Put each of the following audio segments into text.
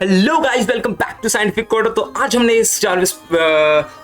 Hello guys, welcome back to scientific coder. तो आज हमने इस जारविस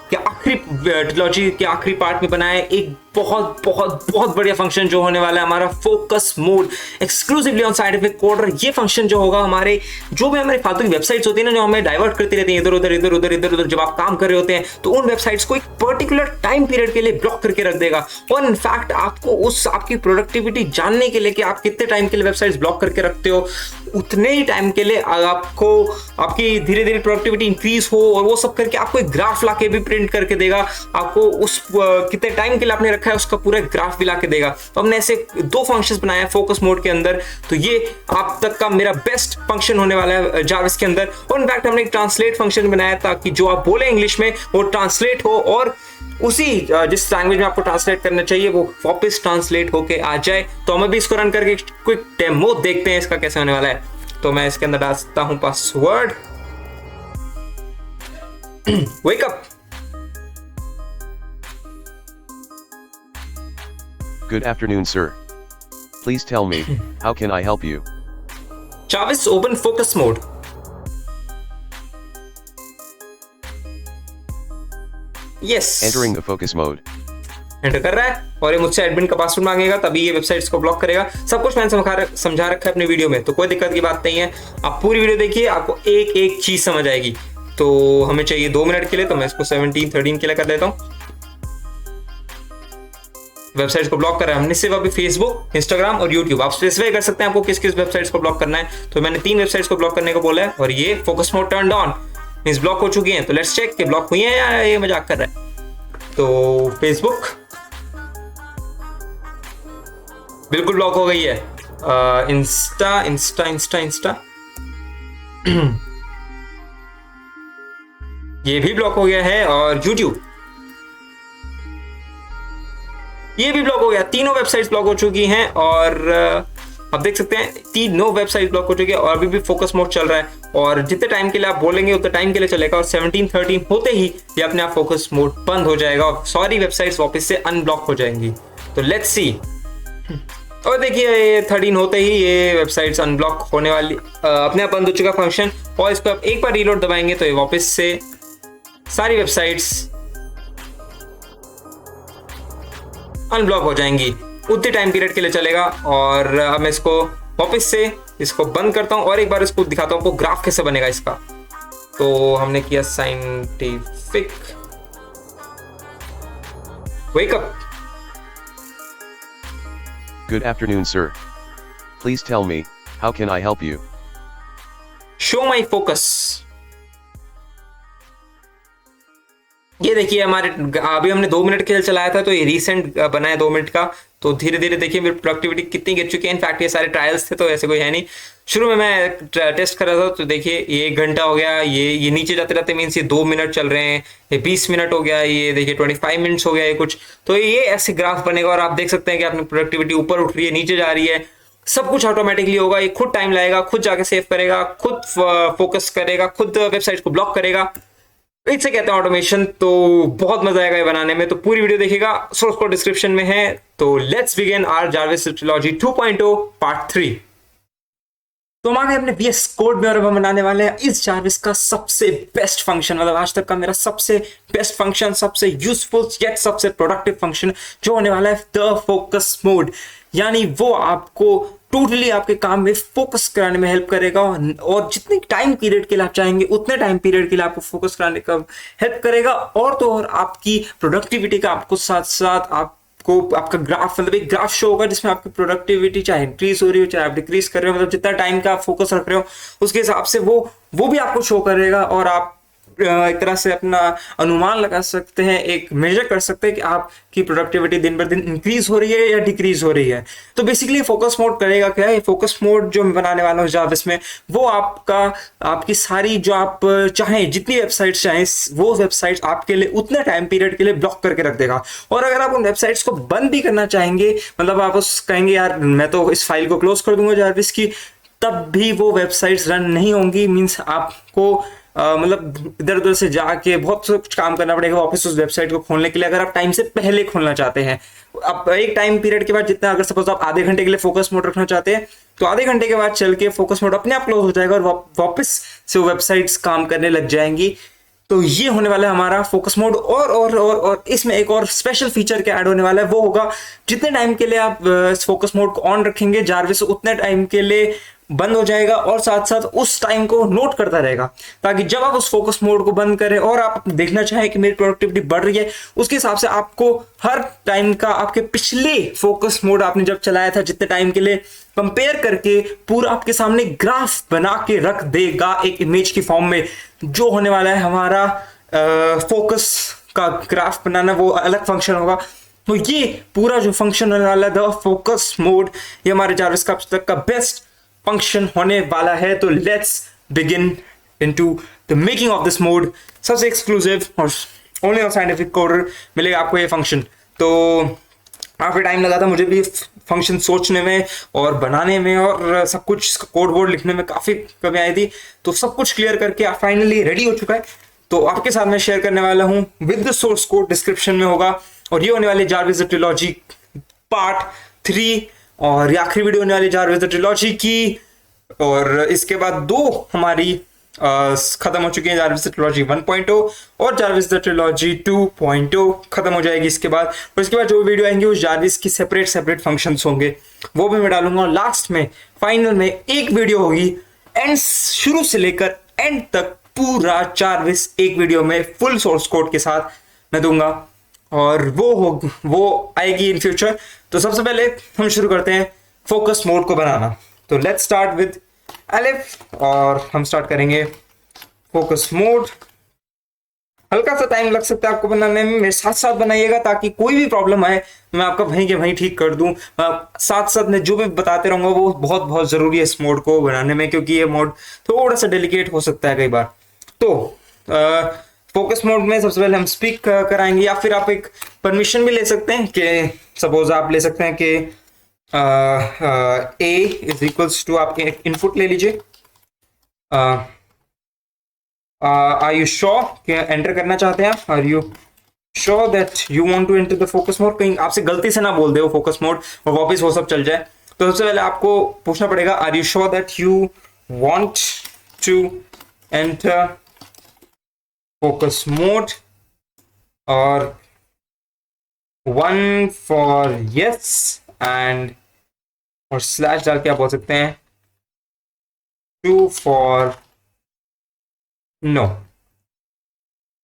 के आखिरी ट्रिलॉजी के आखिरी पार्ट में बनाया एक बहुत बहुत बहुत बढ़िया फंक्शन जो होने वाला है हमारा focus mode exclusively on scientific coder. ये फंक्शन जो होगा हमारे जो भी हमारे फालतू की वेबसाइट्स होती है ना, जो हमें डाइवर्ट करती रहती है इधर उधर इधर उधर इधर उधर, जब आप काम कर रहे होते हैं तो उन वेबसाइट्स को एक पर्टिकुलर टाइम पीरियड के लिए ब्लॉक करके रख देगा। और इनफैक्ट आपको उस आपकी प्रोडक्टिविटी जानने के लिए कि आप कितने टाइम के लिए वेबसाइट्स ब्लॉक करके रखते हो, उतने ही टाइम के लिए आपको आपकी धीरे धीरे प्रोडक्टिविटी इंक्रीज हो और वो सब करके आपको एक ग्राफ लाके भी प्रिंट करके देगा। आपको उस कितने टाइम के लिए आपने रखा है उसका पूरा ग्राफ भी लाके देगा। तो हमने ऐसे दो फंक्शंस बनाए हैं फोकस मोड के अंदर। तो ये आप तक का मेरा बेस्ट फंक्शन होने वाला है जावास्क्रिप्ट के अंदर। और इनफैक्ट हमने एक ट्रांसलेट फंक्शन बनाया ताकि जो आप बोले इंग्लिश में वो ट्रांसलेट हो और उसी जिस लैंग्वेज में आपको ट्रांसलेट करना चाहिए वो वापस ट्रांसलेट होके आ जाए। तो हमें भी इसको रन करके क्विक डेमो देखते हैं इसका कैसे होने वाला है। तो मैं इसके अंदर डालता हूं password wake up. Good afternoon, sir. Please tell me, how can I help you? Jarvis, open focus mode. Yes. Entering the focus mode. Enter कर रहा है और ये मुझसे एडमिन का पासवर्ड मांगेगा, तभी ये वेबसाइट्स को ब्लॉक करेगा। सब कुछ मैंने समझा रखा है अपनी वीडियो में, तो कोई दिक्कत की बात नहीं है। आप पूरी वीडियो देखिए, आपको एक एक चीज समझ आएगी। तो हमें चाहिए 2 मिनट के लिए, तो मैं इसको 17-13 के लिए कर देता हूँ। वेबसाइट्स को ब्लॉक कर रहा है हमने सिर्फ अभी फेसबुक, इंस्टाग्राम और यूट्यूब। आप स्पेसिफाई कर सकते हैं आपको किस किस वेबसाइट्स को ब्लॉक करना है। तो मैंने 3 वेबसाइट्स को ब्लॉक करने को बोला है और ये focus mode turned on means block हो चुकी हैं। तो लेट्स चेक कि ब्लॉक हुई है या ये मजाक कर रहा है। तो फेसबुक बिल्कुल ब्लॉक हो गई है। इंस्टा इंस्टा इंस्टा इंस्टा ये भी ब्लॉक हो गया है और यूट्यूब ये भी ब्लॉक हो गया। तीनों वेबसाइट्स ब्लॉक हो चुकी हैं और आप देख सकते हैं तीनों वेबसाइट ब्लॉक हो चुकी है और अभी भी फोकस मोड चल रहा है। और जितने टाइम के लिए आप बोलेंगे उतने टाइम के लिए चलेगा और 17-13 होते ही ये अपने आप फोकस मोड बंद हो जाएगा और सारी वेबसाइट्स वापस से अनब्लॉक हो जाएंगी। तो लेट्स सी। और देखिए ये 13 होते ही ये वेबसाइट्स अनब्लॉक होने वाली अपने आप बंद हो चुका फंक्शन। और इस पर आप एक बार रीलोड दबाएंगे तो ये वापस से सारी वेबसाइट्स अनब्लॉक हो जाएंगी। उतने टाइम पीरियड के लिए चलेगा। और अब मैं इसको वापस से इसको बंद करता हूं और एक बार इसको दिखाता हूं आपको ग्राफ कैसे बनेगा इसका। तो हमने किया scientific wake up. Good afternoon, sir. Please tell me, how can I help you? Show my focus. ये देखिए हमारे अभी हमने 2 मिनट के लिए चलाया था, तो ये रिसेंट बना है 2 मिनट का। तो धीरे धीरे देखिए मेरी प्रोडक्टिविटी कितनी गिर चुकी है। इनफैक्ट ये सारे ट्रायल्स थे तो ऐसे कोई है नहीं। शुरू में मैं टेस्ट कर रहा था तो देखिए ये 1 घंटा हो गया, ये नीचे जाते जाते मीन्स ये 2 मिनट चल रहे हैं, ये 20 मिनट हो गया, ये देखिए 25 मिनट्स हो गया, ये कुछ। तो ये ऐसे ग्राफ बनेगा और आप देख सकते हैं कि अपनी प्रोडक्टिविटी ऊपर उठ रही है, नीचे जा रही है। सब कुछ ऑटोमेटिकली होगा। ये खुद टाइम लाएगा, खुद जाके सेव करेगा, खुद फोकस करेगा, खुद वेबसाइट को ब्लॉक करेगा। इसे कहते हैं ऑटोमेशन। तो बहुत मजा आएगा ये बनाने में। तो पूरी वीडियो देखिएगा, सोर्स कोड डिस्क्रिप्शन में है। तो लेट्स बिगिन आवर जारविस्क्रिप्ट ट्रिलॉजी 2.0 पार्ट 3। तो हम आ गए अपने VS कोड में और अब हम बनाने वाले हैं इस जारविस का सबसे बेस्ट फंक्शन, मतलब आज तक का मेरा सबसे बेस्ट फंक्शन, सबसे यूजफुल येट सबसे प्रोडक्टिव फंक्शन जो होने वाला है द फोकस मोड। यानी वो आपको टोटली आपके काम में फोकस कराने में हेल्प करेगा और जितने टाइम पीरियड के लिए आप चाहेंगे उतने टाइम पीरियड के लिए आपको फोकस कराने का हेल्प करेगा। और तो और आपकी प्रोडक्टिविटी का आपको साथ साथ आपको आपका ग्राफ, मतलब एक ग्राफ शो होगा जिसमें आपकी प्रोडक्टिविटी चाहे इंक्रीज हो रही हो चाहे आप डिक्रीज कर रहे हो, मतलब जितना टाइम का आप फोकस रख रहे हो उसके हिसाब से वो भी आपको शो करेगा। और आप एक तरह से अपना अनुमान लगा सकते हैं, एक मेजर कर सकते हैं कि आपकी प्रोडक्टिविटी दिन बर दिन इंक्रीज हो रही है या डिक्रीज हो रही है। तो बेसिकली फोकस मोड करेगा क्या है, फोकस मोड जो मैं बनाने वाला हूँ जावास्क्रिप्ट में, वो आपकी सारी जो आप चाहें जितनी वेबसाइट्स चाहें वो वेबसाइट्स आपके लिए उतने टाइम पीरियड के लिए ब्लॉक करके रख देगा। और अगर आप उन वेबसाइट्स को बंद भी करना चाहेंगे, मतलब आप उस कहेंगे यार मैं तो इस फाइल को क्लोज कर दूंगा जारविस की, तब भी वो वेबसाइट्स रन नहीं होंगी। मीन्स आपको मतलब इधर उधर से जाके बहुत कुछ काम करना पड़ेगा वापस उस वेबसाइट को खोलने के लिए, अगर आप टाइम से पहले खोलना चाहते हैं। अब एक टाइम पीरियड के बाद जितना, अगर सपोज आप आधे घंटे के लिए फोकस मोड रखना चाहते हैं तो आधे घंटे के बाद चल के फोकस मोड अपने आप क्लोज हो जाएगा और वापस से वो वेबसाइट्स काम करने लग जाएंगी। तो ये होने वाला है हमारा फोकस मोड। और इसमें एक और स्पेशल फीचर क्या ऐड होने वाला है, वो होगा जितने टाइम के लिए आप फोकस मोड को ऑन रखेंगे जारविस उतने टाइम के लिए बंद हो जाएगा और साथ साथ उस टाइम को नोट करता रहेगा, ताकि जब आप उस फोकस मोड को बंद करें और आप देखना चाहें कि मेरी प्रोडक्टिविटी बढ़ रही है, उसके हिसाब से आपको हर टाइम का आपके पिछले फोकस मोड आपने जब चलाया था जितने टाइम के लिए कंपेयर करके पूरा आपके सामने ग्राफ बना के रख देगा एक इमेज की फॉर्म में। जो होने वाला है हमारा फोकस का ग्राफ बनाना, वो अलग फंक्शन होगा। तो ये पूरा जो फंक्शन होने वाला है द फोकस मोड, ये हमारे जारविस का अब तक का बेस्ट फंक्शन होने वाला है। तो let's begin into the making of this mode. सबसे एक्सक्लूसिव और ओनली ऑन साइंटिफिक कोडर मिलेगा आपको ये फंक्शन। तो काफी टाइम लगा था मुझे भी फंक्शन सोचने में और बनाने में, और सब कुछ कोड वोड लिखने में काफी कमी आई थी। तो सब कुछ क्लियर करके फाइनली रेडी हो चुका है। तो आपके साथ मैं शेयर करने वाला हूं with the source code, description में होगा। और ये होने वाली जारविस द ट्रिलॉजी पार्ट 3, और ये आखिरी वीडियो होने वाली जारविस द ट्रिलॉजी की। और इसके बाद 2 हमारी खत्म हो चुकी है, जारविस द ट्रिलॉजी 1.0 और जारविस द ट्रिलॉजी 2.0 खत्म हो जाएगी इसके बाद। और इसके बाद जो वीडियो आएंगे उस जारविस की सेपरेट फंक्शंस होंगे, वो भी मैं डालूंगा। और लास्ट में फाइनल में एक वीडियो होगी, एंड शुरू से लेकर एंड तक पूरा जारविस एक वीडियो में फुल सोर्स कोड के साथ मैं दूंगा, और वो आएगी इन फ्यूचर। तो सबसे पहले हम शुरू करते हैं फोकस मोड को बनाना। तो लेट्स स्टार्ट विद एलिफ, और हम स्टार्ट करेंगे फोकस मोड। हल्का सा टाइम लग सकता है आपको बनाने में, मेरे साथ साथ बनाइएगा ताकि कोई भी प्रॉब्लम आए मैं आपका वहीं के वहीं ठीक कर दूं। साथ साथ मैं जो भी बताते रहूंगा वो बहुत बहुत जरूरी है इस मोड को बनाने में, क्योंकि ये मोड थोड़ा सा डेलिकेट हो सकता है कई बार। तो फोकस मोड में सबसे पहले हम स्पीक कराएंगे, या फिर आप एक परमिशन भी ले सकते हैं कि सपोज आप ले सकते हैं कि ए इज इक्वल्स टू, आप इनपुट ले लीजिए। आर यू श्योर कि एंटर करना चाहते हैं आप? Are you sure that you want to enter the focus mode? कहीं आपसे गलती से ना बोल दे वो फोकस मोड और वापस वो सब चल जाए। तो सबसे पहले आपको पूछना पड़ेगा, are you sure that you want to enter focus mode, और 1 फॉर यस एंड और स्लैश डाल के आप बोल सकते हैं 2 for no.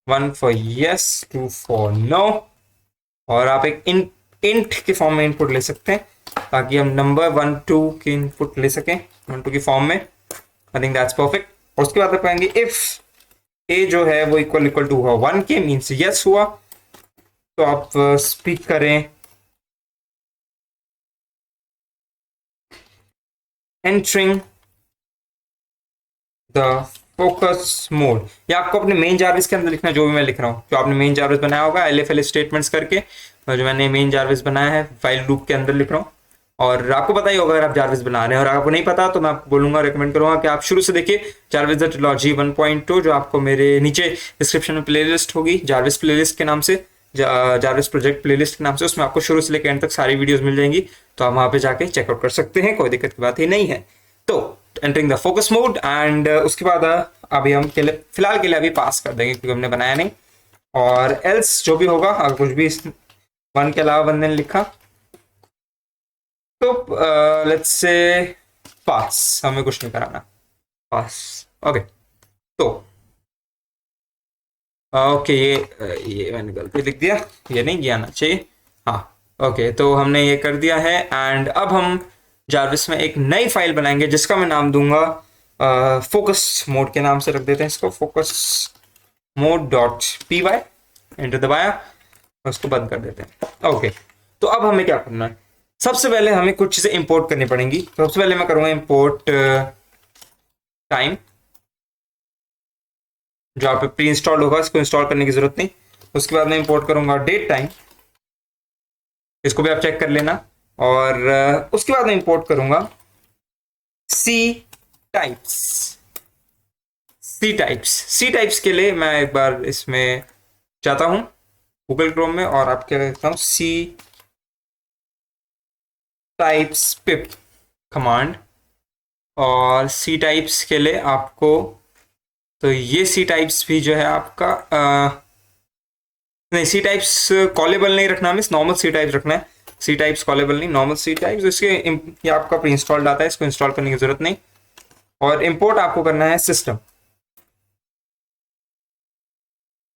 1 for yes, 2 for no. और आप एक इंट के फॉर्म में इनपुट ले सकते हैं ताकि हम नंबर 1 2 की इनपुट ले सकें 1 2 की फॉर्म में। I think that's perfect. और उसके बाद आप कहेंगे इफ ए जो है वो इक्वल टू हुआ 1 के, मीन्स यस हुआ। तो आप स्पीक करें एंटरिंग द फोकस मोड, या आपको अपने मेन जारविस के अंदर लिखना है जो भी मैं लिख रहा हूँ, जो आपने मेन जारविस बनाया होगा एलएफएल स्टेटमेंट्स करके, और जो मैंने मेन जारविस बनाया है फाइल लूप के अंदर लिख रहा हूँ। और आपको पता ही होगा अगर आप जारविस बना रहे हैं, और आपको नहीं पता तो मैं आपको बोलूंगा, रिकमेंड करूंगा कि आप शुरू से देखिए जारविस द ट्रिलॉजी 1.2, जो आपको मेरे नीचे डिस्क्रिप्शन में प्लेलिस्ट होगी जारविस प्लेलिस्ट के नाम से, जारविस प्रोजेक्ट प्लेलिस्ट के नाम से, उसमें आपको शुरू से लेकर एंड तक सारी वीडियोस मिल जाएंगी। तो आप वहां पे जाके चेकआउट कर सकते हैं, कोई दिक्कत की बात ही नहीं है। तो entering the focus mode, and उसके बाद अभी हम फिलहाल के लिए अभी पास कर देंगे क्योंकि हमने बनाया नहीं। और एल्स जो भी होगा, अगर कुछ भी 1 के अलावा बंदे ने लिखा तो लेट्स से पास, हमें कुछ नहीं कराना, पास। ओके, तो ओके ये मैंने गलती लिख दिया, ये नहीं किया आना चाहिए। हाँ ओके, तो हमने ये कर दिया है। एंड अब हम जारविस में एक नई फाइल बनाएंगे जिसका मैं नाम दूंगा फोकस मोड के नाम से रख देते हैं इसको, focus mode dot P Y. Enter दबाया और उसको बंद कर देते हैं। ओके, तो अब हमें क्या करना है, सबसे पहले हमें कुछ चीजें इंपोर्ट करनी पड़ेंगी। तो सबसे पहले मैं करूंगा इंपोर्ट टाइम, जो आप पे प्री इंस्टॉल होगा, इसको इंस्टॉल करने की जरूरत नहीं। उसके बाद मैं इंपोर्ट करूंगा डेट टाइम, इसको भी आप चेक कर लेना। और उसके बाद मैं इंपोर्ट करूंगा सी टाइप्स, सी टाइप्स के लिए मैं एक बार इसमें जाता हूं गूगल क्रोम में और आपके लिखता हूं सी टाइप्स पिप कमांड। और सी टाइप्स के लिए आपको, तो ये सी टाइप्स भी जो है आपका नहीं, सी टाइप्स कॉलेबल नहीं रखना, हमें नॉर्मल सी टाइप्स रखना है। सी टाइप्स कॉलेबल नहीं, नॉर्मल सी टाइप्स। इसके ये आपका प्री इंस्टॉल्ड आता है, इसको इंस्टॉल करने की जरूरत नहीं। और इंपोर्ट आपको करना है सिस्टम।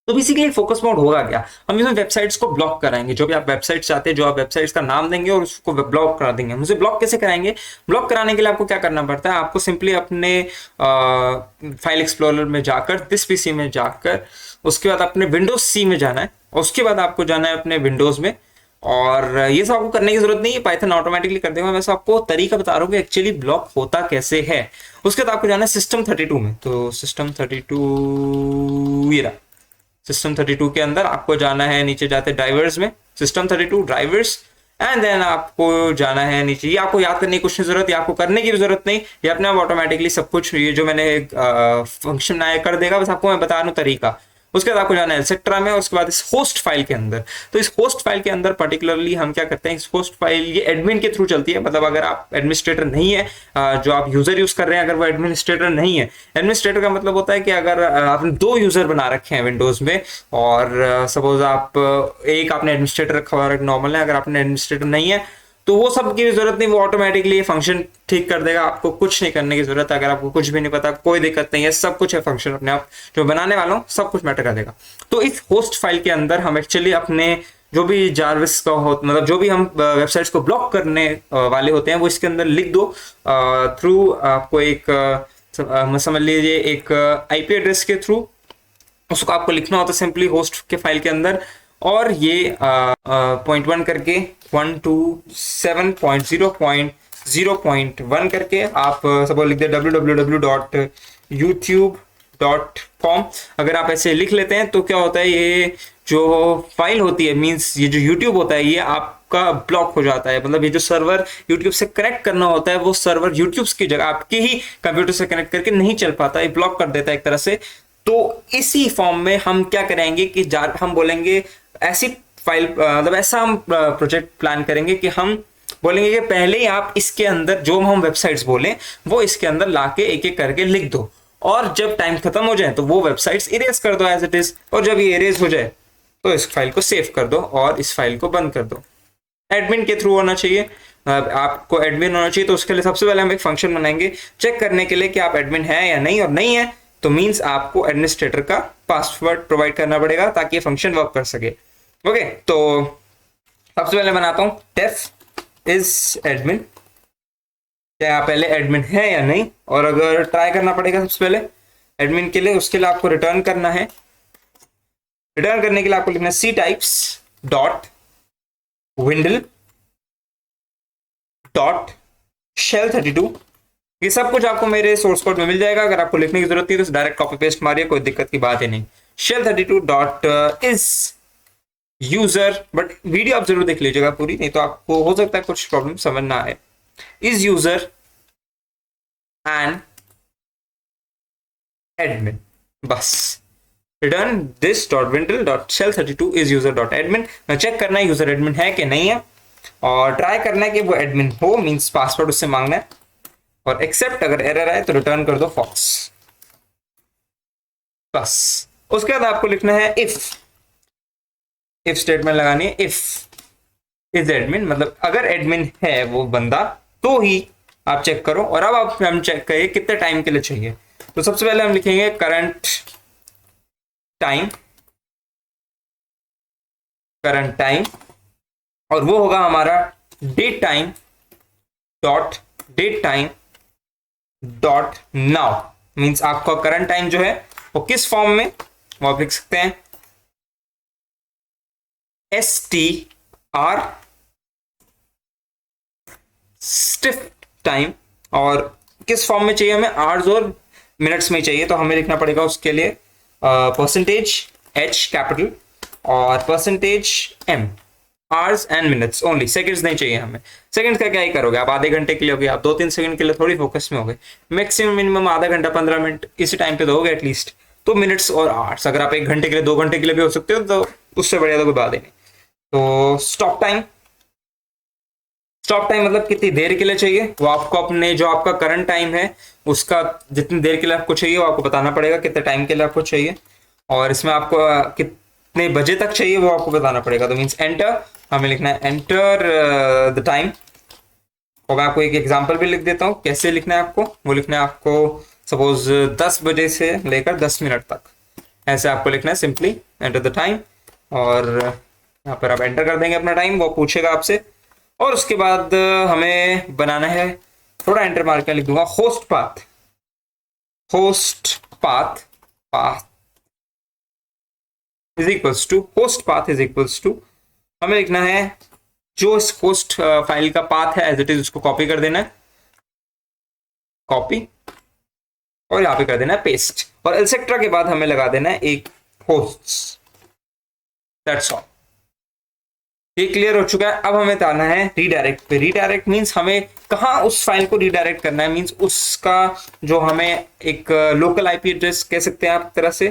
तो बेसिकली फोकस मोड होगा क्या, हम इसमें वेबसाइट्स को ब्लॉक कराएंगे। जो भी आप वेबसाइट चाहते हैं, जो आप वेबसाइट्स का नाम देंगे और उसको ब्लॉक करा देंगे। हम उसे ब्लॉक कैसे कराएंगे? ब्लॉक कराने के लिए आपको क्या करना पड़ता है, आपको सिंपली अपने फाइल एक्सप्लोरर में जाकर, दिस पीसी में जाकर, उसके बाद अपने विंडोज सी में जाना है, और उसके बाद आपको जाना है अपने विंडोज में। और ये सब आपको करने की जरूरत नहीं है, पाइथन ऑटोमेटिकली कर देगा। मैं बस आपको तरीका बता रहा हूँ कि एक्चुअली ब्लॉक होता कैसे है। उसके बाद आपको जाना है सिस्टम 32 में। तो सिस्टम 32 ये रहा, सिस्टम 32 के अंदर आपको जाना है, नीचे जाते ड्राइवर्स में, सिस्टम 32 ड्राइवर्स, एंड देन आपको जाना है नीचे। ये आपको याद करने की कुछ नहीं जरूरत, ये आपको करने की भी जरूरत नहीं, ये अपने आप ऑटोमेटिकली सब कुछ, ये जो मैंने फंक्शन बनाया कर देगा। बस आपको मैं बता दूं तरीका। उसके बाद आपको जाना है एटसेट्रा में, उसके बाद इस होस्ट फाइल के अंदर। तो इस होस्ट फाइल के अंदर पर्टिकुलरली हम क्या करते हैं, इस होस्ट फाइल ये एडमिन के थ्रू चलती है। मतलब अगर आप एडमिनिस्ट्रेटर नहीं है, जो आप यूजर यूज कर रहे हैं, अगर वो एडमिनिस्ट्रेटर नहीं है, एडमिनिस्ट्रेटर का मतलब होता है कि अगर आपने 2 यूजर बना रखे हैं विंडोज में, और सपोज आप एक आपने एडमिनिस्ट्रेटर रखा हुआ है, नॉर्मल है, अगर आपने एडमिनिस्ट्रेटर नहीं है तो वो सब की जरूरत नहीं, वो ऑटोमेटिकली फंक्शन ठीक कर देगा। आपको कुछ नहीं करने की जरूरत है। अगर आपको कुछ भी नहीं पता, कोई दिक्कत नहीं है, सब कुछ है फंक्शन अपने आप, जो बनाने वाला हूँ सब कुछ मैटर कर देगा। तो इस होस्ट फाइल के अंदर हम एक्चुअली अपने जो भी जारविस का हो, मतलब जो भी हम वेबसाइट्स को ब्लॉक करने वाले होते हैं, वो इसके अंदर लिख दो थ्रू आपको एक समझ लीजिए एक IP एड्रेस के थ्रू। उसको आपको लिखना होता है सिंपली होस्ट के फाइल के अंदर, और ये .1 करके 127.0.0.1 करके आप सब लिख दे www.youtube.com। अगर आप ऐसे लिख लेते हैं तो क्या होता है, ये जो फाइल होती है, मींस ये जो YouTube होता है, ये आपका ब्लॉक हो जाता है। मतलब ये जो सर्वर YouTube से कनेक्ट करना होता है, वो सर्वर YouTube की जगह आपके ही कंप्यूटर से कनेक्ट करके नहीं चल पाता, ये ब्लॉक कर देता है एक तरह से। तो इसी फॉर्म में हम क्या करेंगे कि हम बोलेंगे ऐसी फाइल, मतलब ऐसा हम प्रोजेक्ट प्लान करेंगे कि हम बोलेंगे कि पहले ही आप इसके अंदर जो हम वेबसाइट्स बोलें वो इसके अंदर लाके एक एक करके लिख दो, और जब टाइम खत्म हो जाए तो वो वेबसाइट्स इरेज कर दो एज इट इज। और जब ये इरेज हो जाए तो इस फाइल को सेव कर दो और इस फाइल को बंद कर दो। एडमिन के थ्रू होना चाहिए, आपको एडमिन होना चाहिए। तो उसके लिए सबसे पहले हम एक फंक्शन बनाएंगे चेक करने के लिए कि आप एडमिन है या नहीं, और नहीं है तो मींस आपको एडमिनिस्ट्रेटर का पासवर्ड प्रोवाइड करना पड़ेगा ताकि ये फंक्शन वर्क कर सके। ओके, तो सबसे पहले बनाता हूं डेफ इज एडमिन, क्या आप पहले एडमिन है या नहीं, और अगर ट्राई करना पड़ेगा सबसे पहले एडमिन के लिए। उसके लिए आपको रिटर्न करना है। रिटर्न करने के लिए आपको लिखना है सी types dot windll dot shell 32। ये सब कुछ आपको मेरे सोर्स कोड में मिल जाएगा। अगर आपको लिखने की जरूरत है तो डायरेक्ट कॉपी पेस्ट मारिए, कोई दिक्कत की बात है नहीं। Shell 32 dot is user, but video आप जरूर देख लीजिएगा पूरी, नहीं तो आपको हो सकता है कुछ प्रॉब्लम समझ ना आए। इज यूजर एंड एडमिन, बस return this dot windll dot shell 32 is user dot admin. मैं चेक करना है यूजर एडमिन है कि नहीं है, और ट्राई करना है कि वो एडमिन हो, मींस पासवर्ड उससे मांगना है, और एक्सेप्ट। अगर एरर आए तो रिटर्न कर दो फॉल्स, बस। उसके बाद आपको लिखना है इफ स्टेटमेंट लगानी है। इफ इज एडमिन, मतलब अगर एडमिन है वो बंदा तो ही आप चेक करो। और अब आप हम चेक करिए कितने टाइम के लिए चाहिए। तो सबसे पहले हम लिखेंगे करंट टाइम, और वो होगा हमारा date time dot now. Means आपका करंट टाइम जो है वो किस फॉर्म में, वो आप लिख सकते हैं STR स्टिफ टाइम, और किस फॉर्म में चाहिए हमें, आवर्स और मिनट्स में चाहिए। तो हमें लिखना पड़ेगा उसके लिए %H कैपिटल और %M hours and minutes only, seconds नहीं चाहिए हमें। सेकंड्स का क्या ही करोगे आप, आधे घंटे के लिए हो गए, आप 2-3 सेकंड के लिए थोड़ी फोकस में हो गए, मैक्सिमम मिनिमम आधा घंटा 15 मिनट इसी टाइम पे दोगे एटलीस्ट। तो मिनट्स और आवर्स, अगर आप 1 घंटे के लिए 2 घंटे के लिए भी हो सकते हो तो उससे बढ़िया तो कोई बात ही नहीं। तो स्टॉप टाइम, स्टॉप टाइम मतलब कितनी देर के लिए चाहिए वो आपको अपने जो आपका करंट टाइम है उसका जितनी देर के लिए आपको चाहिए वो आपको बताना पड़ेगा, कितने टाइम के लिए आपको चाहिए, और इसमें आपको कितने बजे तक चाहिए वो आपको बताना पड़ेगा। तो मीन्स एंटर, हमें लिखना है एंटर द टाइम। और मैं आपको एक एग्जांपल भी लिख देता हूँ कैसे लिखना है आपको। वो लिखना है आपको सपोज 10 बजे से लेकर 10 मिनट तक, ऐसे आपको लिखना है सिंपली एंटर द टाइम। और यहाँ पर आप एंटर कर देंगे अपना टाइम, वो पूछेगा आपसे। और उसके बाद हमें बनाना है, थोड़ा एंटर मार के लिख दूंगा host path, host path, path is equals to, host path is equals to, हमें लिखना है जो इस होस्ट फाइल का पाथ है एज इट इज उसको कॉपी कर देना है, कॉपी, और यहाँ पे कर देना है पेस्ट, और एटसेट्रा के बाद हमें लगा देना है एक होस्ट। That's all. ये क्लियर हो चुका है। अब हमें आना है रीडायरेक्ट पे। रीडायरेक्ट मींस हमें कहाँ उस फाइल को रीडायरेक्ट करना है, मींस उसका जो हमें एक लोकल आईपी एड्रेस कह सकते हैं आप तरह से,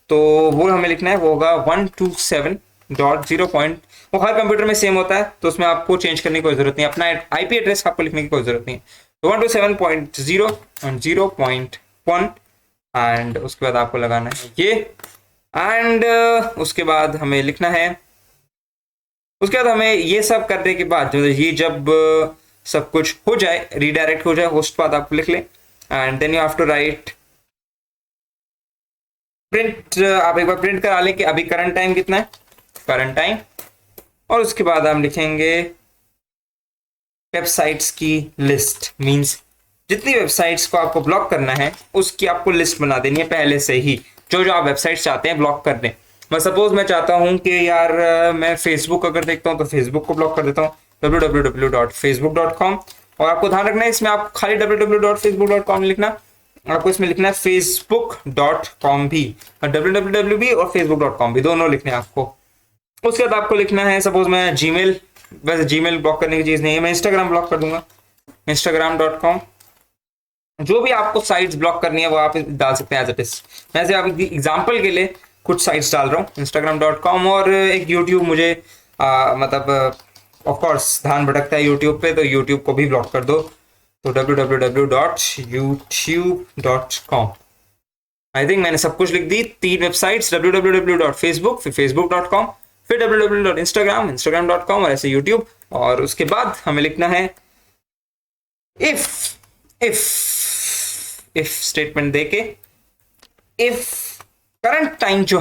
तो वो हमें लिखना है, वो होगा 127.0. वो हर कंप्यूटर में सेम होता है तो उसमें आपको चेंज करने की कोई जरूरत नहीं, अपना आईपी एड्रेस आपको लिखने की कोई जरूरत नहीं है। तो 127.0 and 0.1 एंड उसके बाद आपको लगाना है ये, एंड उसके बाद हमें लिखना है, उसके बाद हमें ये सब करने के बाद ये जब सब कुछ हो जाए, रीडायरेक्ट हो जाए, होस्ट पाथ आप लिख लें, and then you have to write print. आप एक बार प्रिंट करा लें कि अभी करंट टाइम कितना है, करंट टाइम, और उसके बाद हम लिखेंगे वेबसाइट्स की लिस्ट, मींस जितनी वेबसाइट्स को आपको ब्लॉक करना है उसकी आपको लिस्ट बना देनी है पहले से ही, जो जो आप वेबसाइट्स चाहते हैं ब्लॉक करने। मैं सपोज मैं चाहता हूं कि यार मैं फेसबुक अगर देखता हूं तो फेसबुक को ब्लॉक कर देता हूं, www.facebook.com। और आपको ध्यान रखना है इसमें आप खाली www.facebook.com लिखना, आपको इसमें लिखना है facebook.com भी, और www भी और facebook.com भी दोनों लिखने हैं आपको। उसके बाद आपको लिखना है, सपोज मैं जीमेल, वैसे जीमेल ब्लॉक करने की चीज नहीं है, मैं इंस्टाग्राम ब्लॉक कर दूंगा, instagram.com। जो भी आपको साइट्स ब्लॉक करनी है वो आप डाल सकते हैं एज इट इज। मैं से आप एग्जांपल के लिए कुछ साइट्स डाल रहा हूँ, instagram.com, और एक यूट्यूब मुझे मतलब ऑफ कोर्स ध्यान भटकता है यूट्यूब पे, तो यूट्यूब को भी ब्लॉक कर दो, तो www.youtube.com। आई थिंक मैंने सब कुछ लिख दी, 3 वेबसाइट्स, www.facebook, फिर facebook.com, फिर www.instagram, instagram.com, और ऐसे YouTube। और उसके बाद हमें लिखना है इफ स्टेटमेंट देके, इफ करंट टाइम जो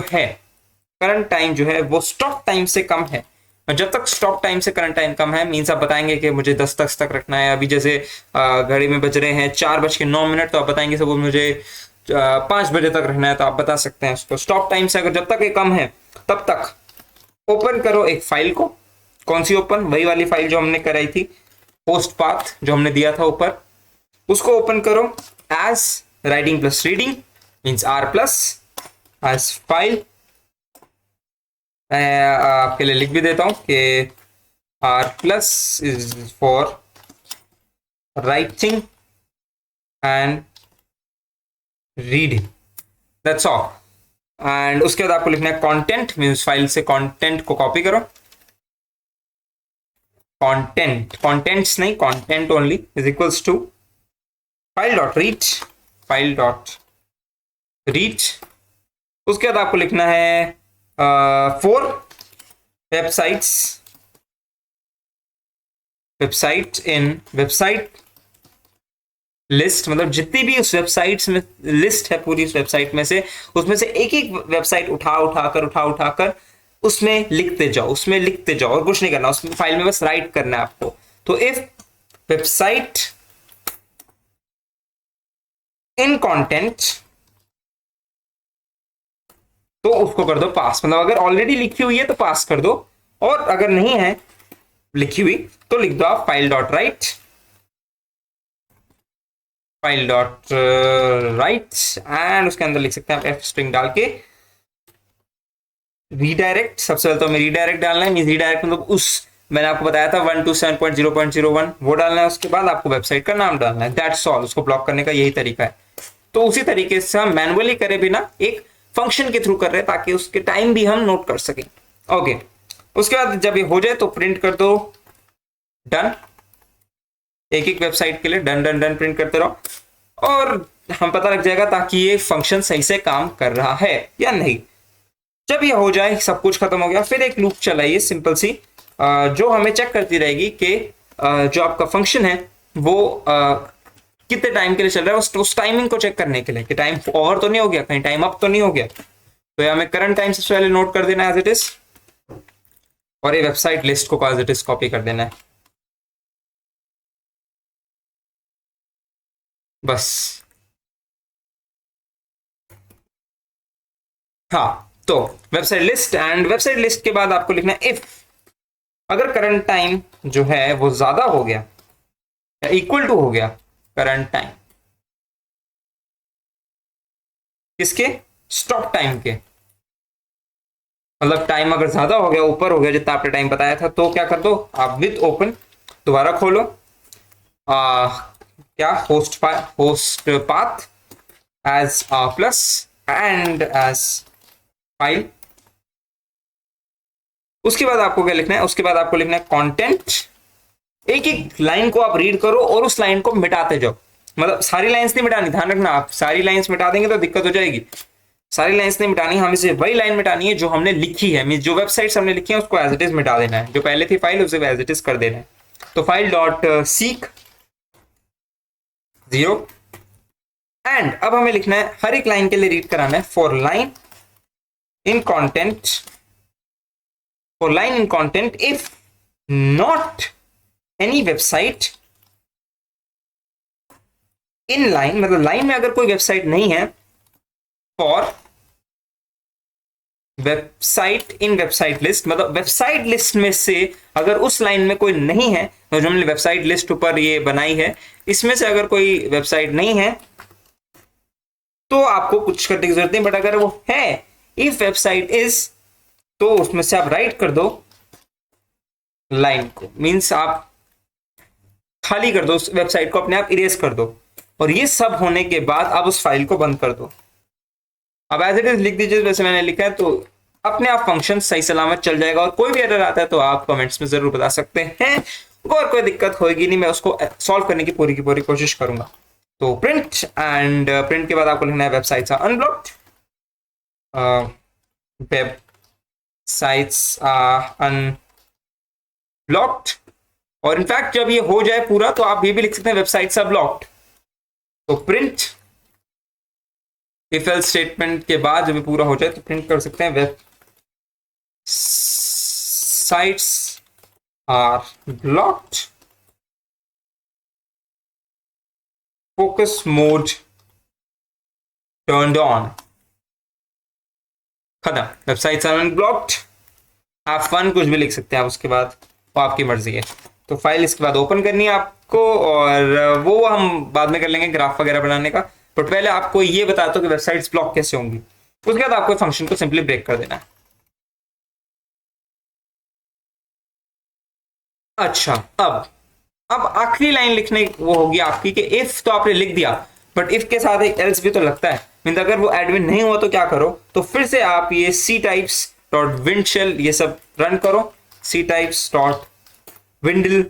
है वो स्टॉप टाइम से कम है, और जब तक स्टॉप टाइम से करंट टाइम कम है, मीन्स आप बताएंगे कि मुझे 10 तक रखना है। अभी जैसे घड़ी में बज रहे हैं 4:09, तो आप बताएंगे सब मुझे 5 बजे तक रखना है, तो आप बता सकते हैं उसको स्टॉप टाइम से। अगर जब तक ये कम है तब तक ओपन करो एक फाइल को, कौन सी ओपन, वही वाली फाइल जो हमने कराई थी, पोस्ट पाथ जो हमने दिया था ऊपर, उसको ओपन करो as writing plus reading, means R plus as file. मैं आपके लिए लिख भी देता हूं कि R plus is for writing and reading, that's all. And उसके बाद आपको लिखना है कंटेंट, मीन्स फाइल से कंटेंट को कॉपी करो, कंटेंट्स नहीं, content only, is equals to file dot read. उसके बाद आपको लिखना है 4 वेबसाइट इन वेबसाइट लिस्ट, मतलब जितनी भी उस वेबसाइट्स में लिस्ट है पूरी उस वेबसाइट में से, उसमें से एक एक वेबसाइट उठाकर उसमें लिखते जाओ और कुछ नहीं करना, उस फाइल में बस राइट करना है आपको। तो इफ वेबसाइट इन कंटेंट, तो उसको कर दो पास, मतलब अगर ऑलरेडी लिखी हुई है तो पास कर दो, और अगर नहीं है लिखी हुई तो लिख दो आप फाइल डॉट राइट एंड उसके अंदर लिख सकते हैं आप एफ स्ट्रिंग डाल के रीडायरेक्ट। सबसे पहले तो हमें रीडायरेक्ट डालना है, मींस रीडायरेक्ट मतलब उस मैंने आपको बताया था 127.0.01 वो डालना है, उसके बाद आपको वेबसाइट का नाम डालना है, दैट्स ऑल। उसको ब्लॉक करने का यही तरीका है। तो उसी तरीके से हम मैनुअली करे बिना एक फंक्शन के थ्रू कर रहे हैं ताकि उसके टाइम भी हम नोट कर सकें। ओके, उसके बाद जब ये हो जाए तो प्रिंट कर दो डन। एक एक वेबसाइट के लिए डन डन डन प्रिंट करते रहो और हम पता लग जाएगा ताकि ये फंक्शन सही से काम कर रहा है या नहीं। जब ये हो जाए, सब कुछ खत्म हो गया, फिर एक लूप चलाइए सिंपल सी, जो हमें चेक करती रहेगी कि जो आपका फंक्शन है वो कितने टाइम के लिए चल रहा है, उस टाइमिंग को चेक करने के लिए कि टाइम ओवर तो नहीं हो गया, कहीं टाइम अप तो नहीं हो गया। तो ये हमें करंट टाइम सबसे पहले नोट कर देना है एज इट इज, और ये वेबसाइट लिस्ट को एज इट इज कॉपी कर देना है बस। हाँ, तो website list, and website list के बाद आपको लिखना है इफ अगर करंट टाइम जो है वो ज्यादा हो गया या इक्वल टू हो गया करंट टाइम किसके, स्टॉप टाइम के, मतलब टाइम अगर ज्यादा हो गया, ऊपर हो गया जितना आपने टाइम बताया था, तो क्या कर दो आप विद ओपन दोबारा खोलो क्या host path as plus and as file. उसके बाद आपको क्या लिखना है, उसके बाद आपको लिखना है कंटेंट। एक एक लाइन को आप रीड करो और उस लाइन को मिटाते जाओ, मतलब सारी लाइंस नहीं मिटानी, ध्यान रखना, आप सारी लाइंस मिटा देंगे तो दिक्कत हो जाएगी। सारी लाइंस नहीं मिटानी, हमें सिर्फ वही लाइन मिटानी है जो हमने लिखी है, मीन जो वेबसाइट्स हमने लिखी है उसको एज इट इज मिटा देना है, जो पहले थी फाइल उसे एज इट इज कर देना है। तो फाइल डॉट सीक 0, एंड अब हमें लिखना है हर एक लाइन के लिए रीड कराना है for line in content if not any website in line, मतलब लाइन में अगर कोई वेबसाइट नहीं है, for website in website list, मतलब वेबसाइट लिस्ट में से अगर उस लाइन में कोई नहीं है, तो जो हमने वेबसाइट लिस्ट ऊपर ये बनाई है इसमें से अगर कोई वेबसाइट नहीं है तो आपको कुछ करने की जरूरत नहीं, बट अगर वो है, इफ वेबसाइट इज, तो उसमें से आप राइट कर दो लाइन को, मींस आप खाली कर दो उस वेबसाइट को, अपने आप इरेज कर दो, और ये सब होने के बाद आप उस फाइल को बंद कर दो। अब एज इट इज लिख दीजिए वैसे मैंने लिखा है, तो अपने आप फंक्शन सही सलामत चल जाएगा। और कोई भी एरर आता है तो आप कमेंट्स में जरूर बता सकते हैं, और कोई दिक्कत होगी नहीं, मैं उसको सॉल्व करने की पूरी कोशिश करूंगा। तो प्रिंट, एंड प्रिंट के बाद आपको लिखना है websites are unblocked, websites are unblocked. और इनफैक्ट जब ये हो जाए पूरा तो आप ये भी लिख सकते हैं वेबसाइट्स आर ब्लॉक्ड। तो प्रिंट इफ एल्स स्टेटमेंट के बाद जब ये पूरा हो जाए तो प्रिंट कर सकते हैं websites are blocked, focus mode turned on, खत्म, वेबसाइट्स आर अनब्लॉक्ड। आप फन कुछ भी लिख सकते हैं आप उसके बाद, वो आपकी मर्जी है। तो फाइल इसके बाद ओपन करनी है आपको, और वो हम बाद में कर लेंगे ग्राफ वगैरह बनाने का, बट पहले आपको ये बताता हूं कि वेबसाइट्स ब्लॉक कैसे होंगी। उसके बाद आपको फंक्शन को सिंपली ब्रेक कर देना है। अच्छा, अब आखिरी लाइन लिखने वो होगी आपकी कि इफ तो आपने लिख दिया, बट इफ के साथ एक एल्स भी तो लगता है, मीन अगर वो एडमिन नहीं हुआ तो क्या करो, तो फिर से आप ये सी टाइप्स डॉट विंडशेल ये सब रन करो, C types dot windll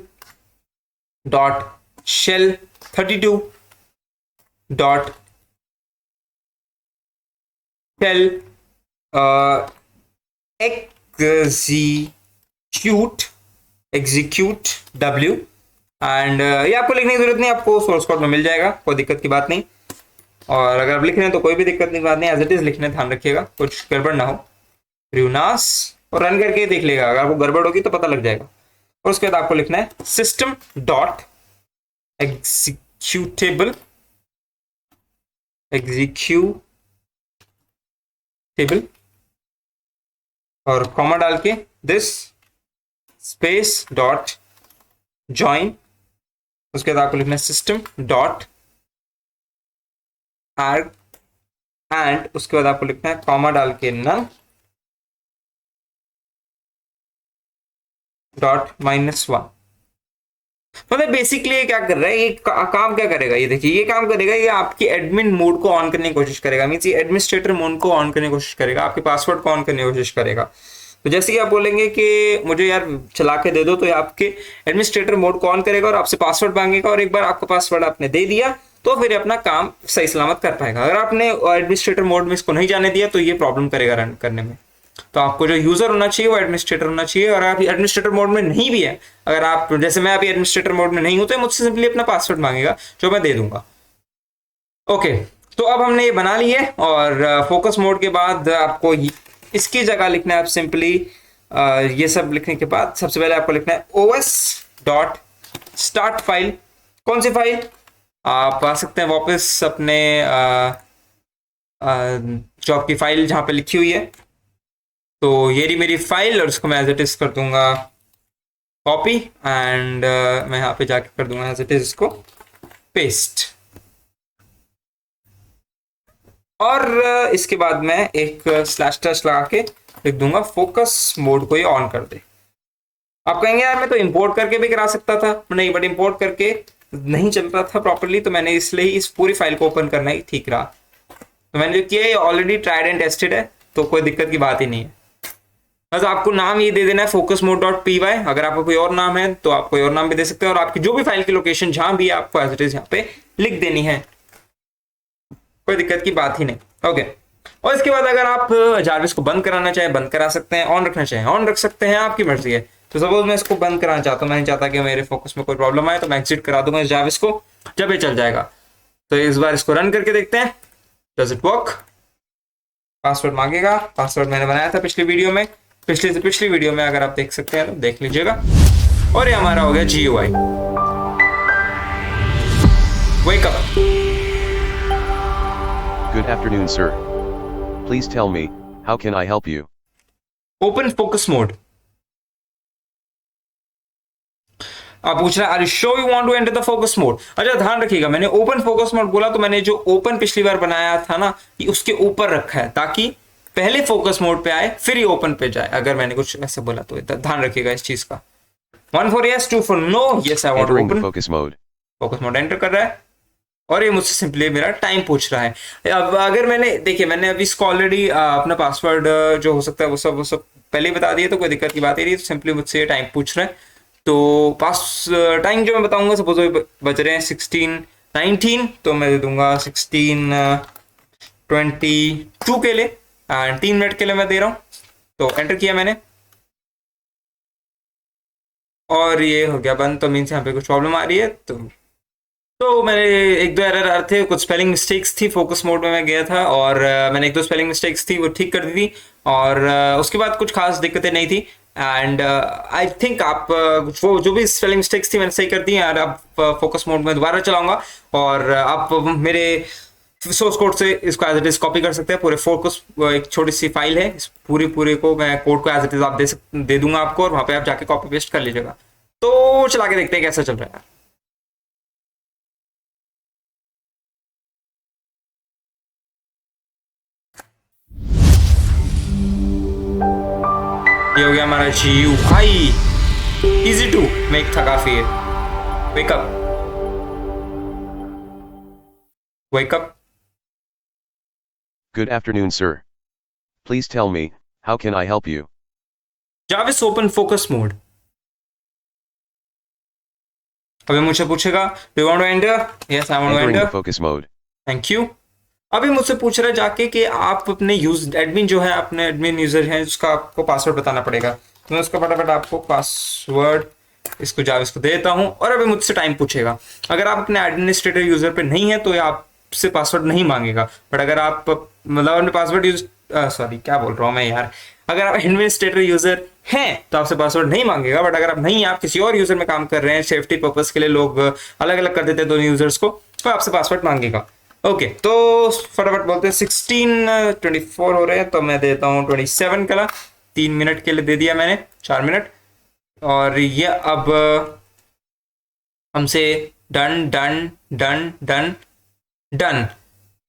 dot shell 32 dot shell execute w, and ये आपको लिखने की जरूरत नहीं, आपको सोर्स कोड में मिल जाएगा, कोई दिक्कत की बात नहीं। और अगर आप लिख रहे हैं तो कोई भी दिक्कत की बात नहीं, एज इट इज लिखने, ध्यान रखिएगा कुछ गड़बड़ ना हो। रिवनास, और रन करके देख लेगा, अगर आपको गड़बड़ होगी तो पता लग जाएगा। और उसके बाद आपको लिखना है सिस्टम डॉट एग्जीक्यूटेबल और कॉमा डाल के दिस स्पेस डॉट ज्वाइन। उसके बाद आपको लिखना है सिस्टम डॉट एड, एंड उसके बाद आपको लिखना है कॉमा डाल के नन, डॉट -1। मतलब बेसिकली ये क्या कर रहा है, ये काम क्या करेगा, ये देखिए ये काम करेगा, ये आपकी एडमिन मोड को ऑन करने की कोशिश करेगा, मींस ये एडमिनिस्ट्रेटर मोड को ऑन करने की कोशिश करेगा, आपके पासवर्ड को ऑन करने की कोशिश करेगा। तो जैसे कि आप बोलेंगे कि मुझे यार चला के दे दो, तो ये आपके एडमिनिस्ट्रेटर मोड को ऑन करेगा और आपसे पासवर्ड मांगेगा, और एक बार आपको पासवर्ड आपने दे दिया तो फिर अपना काम सही सलामत कर पाएगा। अगर आपने एडमिनिस्ट्रेटर मोड में इसको नहीं जाने दिया तो ये प्रॉब्लम करेगा रन करने में। तो आपको जो यूजर होना चाहिए वो एडमिनिस्ट्रेटर होना चाहिए, और आप एडमिनिस्ट्रेटर मोड में नहीं भी है, अगर आप जैसे मैं अभी एडमिनिस्ट्रेटर मोड में नहीं हूं तो मुझसे सिंपली अपना पासवर्ड मांगेगा जो मैं दे दूंगा। ओके, तो अब हमने ये बना ली है, और फोकस मोड के बाद आपको इसकी जगह लिखना है आप सिंपली ये सब लिखने के बाद सबसे पहले आपको लिखना है os डॉट स्टार्ट फाइल। कौन सी फाइल, आप आ सकते हैं वापस अपने जो आपकी फाइल जहां पे लिखी हुई है, तो ये रही मेरी फाइल, और इसको मैं एज इट इज कर दूंगा कॉपी, एंड मैं यहाँ पे जाके कर दूंगा एज इट इज इसको पेस्ट। और इसके बाद मैं एक स्लैश टच लगा के लिख दूंगा फोकस मोड को ये ऑन कर दे। आप कहेंगे यार मैं तो इंपोर्ट करके भी करा सकता था, नहीं, बट इंपोर्ट करके नहीं चल रहा था प्रॉपरली, तो मैंने इसलिए इस पूरी फाइल को ओपन करना ही ठीक रहा। तो मैंने जो किया ये ऑलरेडी ट्राइड एंड टेस्टेड है, तो कोई दिक्कत की बात ही नहीं है। बस आपको नाम ये दे देना है focus mode dot P Y. अगर आपका कोई और नाम है तो आप कोई और नाम भी दे सकते हैं, और आपकी जो भी फाइल की लोकेशन जहां भी है आपको एज इट इज यहाँ पे लिख देनी है, कोई दिक्कत की बात ही नहीं। ओके, और इसके बाद अगर आप जारविस को बंद कराना चाहें बंद करा सकते हैं, ऑन रखना चाहें ऑन रख सकते हैं, आपकी मर्जी है। तो सपोज मैं इसको बंद कराना चाहता हूँ, मैं नहीं चाहता कि मेरे फोकस में कोई प्रॉब्लम आए, तो मैं एग्जिट करा दूंगा इस जारविस को, जब ये चल जाएगा। तो इस बार इसको रन करके देखते हैं, डज इट वर्क। पासवर्ड मांगेगा, पासवर्ड मैंने बनाया था पिछली वीडियो में, पिछली से पिछली वीडियो में, अगर आप देख सकते हैं तो देख लीजिएगा। और ये हमारा हो गया GUI। Wake up. Good afternoon, sir. Please tell me, how can I help you? Open focus mode. आप पूछ रहे हैं are you sure you want to enter the focus mode. अच्छा ध्यान रखिएगा, मैंने ओपन फोकस मोड बोला तो मैंने जो ओपन पिछली बार बनाया था ना, ये उसके ऊपर रखा है ताकि पहले फोकस मोड पे आए फिर ये ओपन पे जाए। अगर मैंने कुछ ऐसे बोला तो ध्यान रखिएगा इस चीज का। 1 for yes, 2 for no, yes I want to Entering the open। focus mode. Focus mode enter कर रहा है, और ये मुझसे सिंपली मेरा टाइम पूछ रहा है। अब अगर मैंने देखिए मैंने अभी इसको ऑलरेडी अपना पासवर्ड जो हो सकता है वो सब पहले ही बता दिया, तो कोई दिक्कत की बात ही नहीं। तो सिंपली मुझसे टाइम पूछ रहा है, तो पास टाइम जो मैं बताऊंगा, सपोज बज रहे हैं 16:19, तो मैं दे दूंगा 16:22 के लिए, एंड 3 मिनट के लिए मैं दे रहा हूँ। तो एंटर किया मैंने, और ये हो गया बंद। तो मीन्स यहाँ पे कुछ प्रॉब्लम आ रही है, तो मैंने 1-2 एरर थे, कुछ स्पेलिंग मिस्टेक्स थी। फोकस मोड में मैं गया था और मैंने 1-2 स्पेलिंग मिस्टेक्स थी वो ठीक कर दी थी, और उसके बाद कुछ खास दिक्कतें नहीं थी। एंड आई थिंक आप वो जो भी स्पेलिंग मिस्टेक्स थी मैंने सही कर दी है। और अब फोकस मोड में दोबारा चलाऊंगा, और आप मेरे सोर्स कोड से इसको एज इट इज कॉपी कर सकते हैं। पूरे फोकस एक छोटी सी फाइल है, इस पूरे को मैं कोड को एज इट इज आप दे दूंगा आपको, और वहां पे आप जाके कॉपी पेस्ट कर लीजिएगा। तो चला के देखते हैं कैसा चल रहा है। ये हो गया हमारा GUI, इजी टू मेक था काफी है। Wake up wake up. Good afternoon, sir. Please tell me, how can I help you? जाविस ओपन फोकस मोड। अभी मुझसे पूछेगा do you want to enter, yes I want to Entering the enter, focus mode. Thank you. अभी मुझसे पूछ रहा है जाके कि आप अपने एडमिन जो है, अपने एडमिन यूजर है, उसका आपको पासवर्ड बताना पड़ेगा। तो मैं उसका फटाफट आपको पासवर्ड इसको जाविस को दे देता हूं, और अभी मुझसे टाइम पूछेगा। अगर आप अपने एडमिनिस्ट्रेटर यूजर पे नहीं है तो ये आपसे पासवर्ड नहीं मांगेगा, बट अगर आप मतलब अपने पासवर्ड सॉरी क्या बोल रहा हूँ मैं यार, अगर आप एडमिनिस्ट्रेटर यूजर हैं तो आपसे पासवर्ड नहीं मांगेगा। बट अगर आप नहीं, आप किसी और यूजर में काम कर रहे हैं, सेफ्टी पर्पज के लिए लोग अलग अलग कर देते हैं दोनों यूजर्स को, तो आपसे पासवर्ड मांगेगा। ओके, तो फटाफट बोलते हैं 16:24 हो रहे हैं, तो मैं देता हूँ 27 का 3 मिनट के लिए दे दिया मैंने, 4 मिनट। और ये अब हमसे done done done done done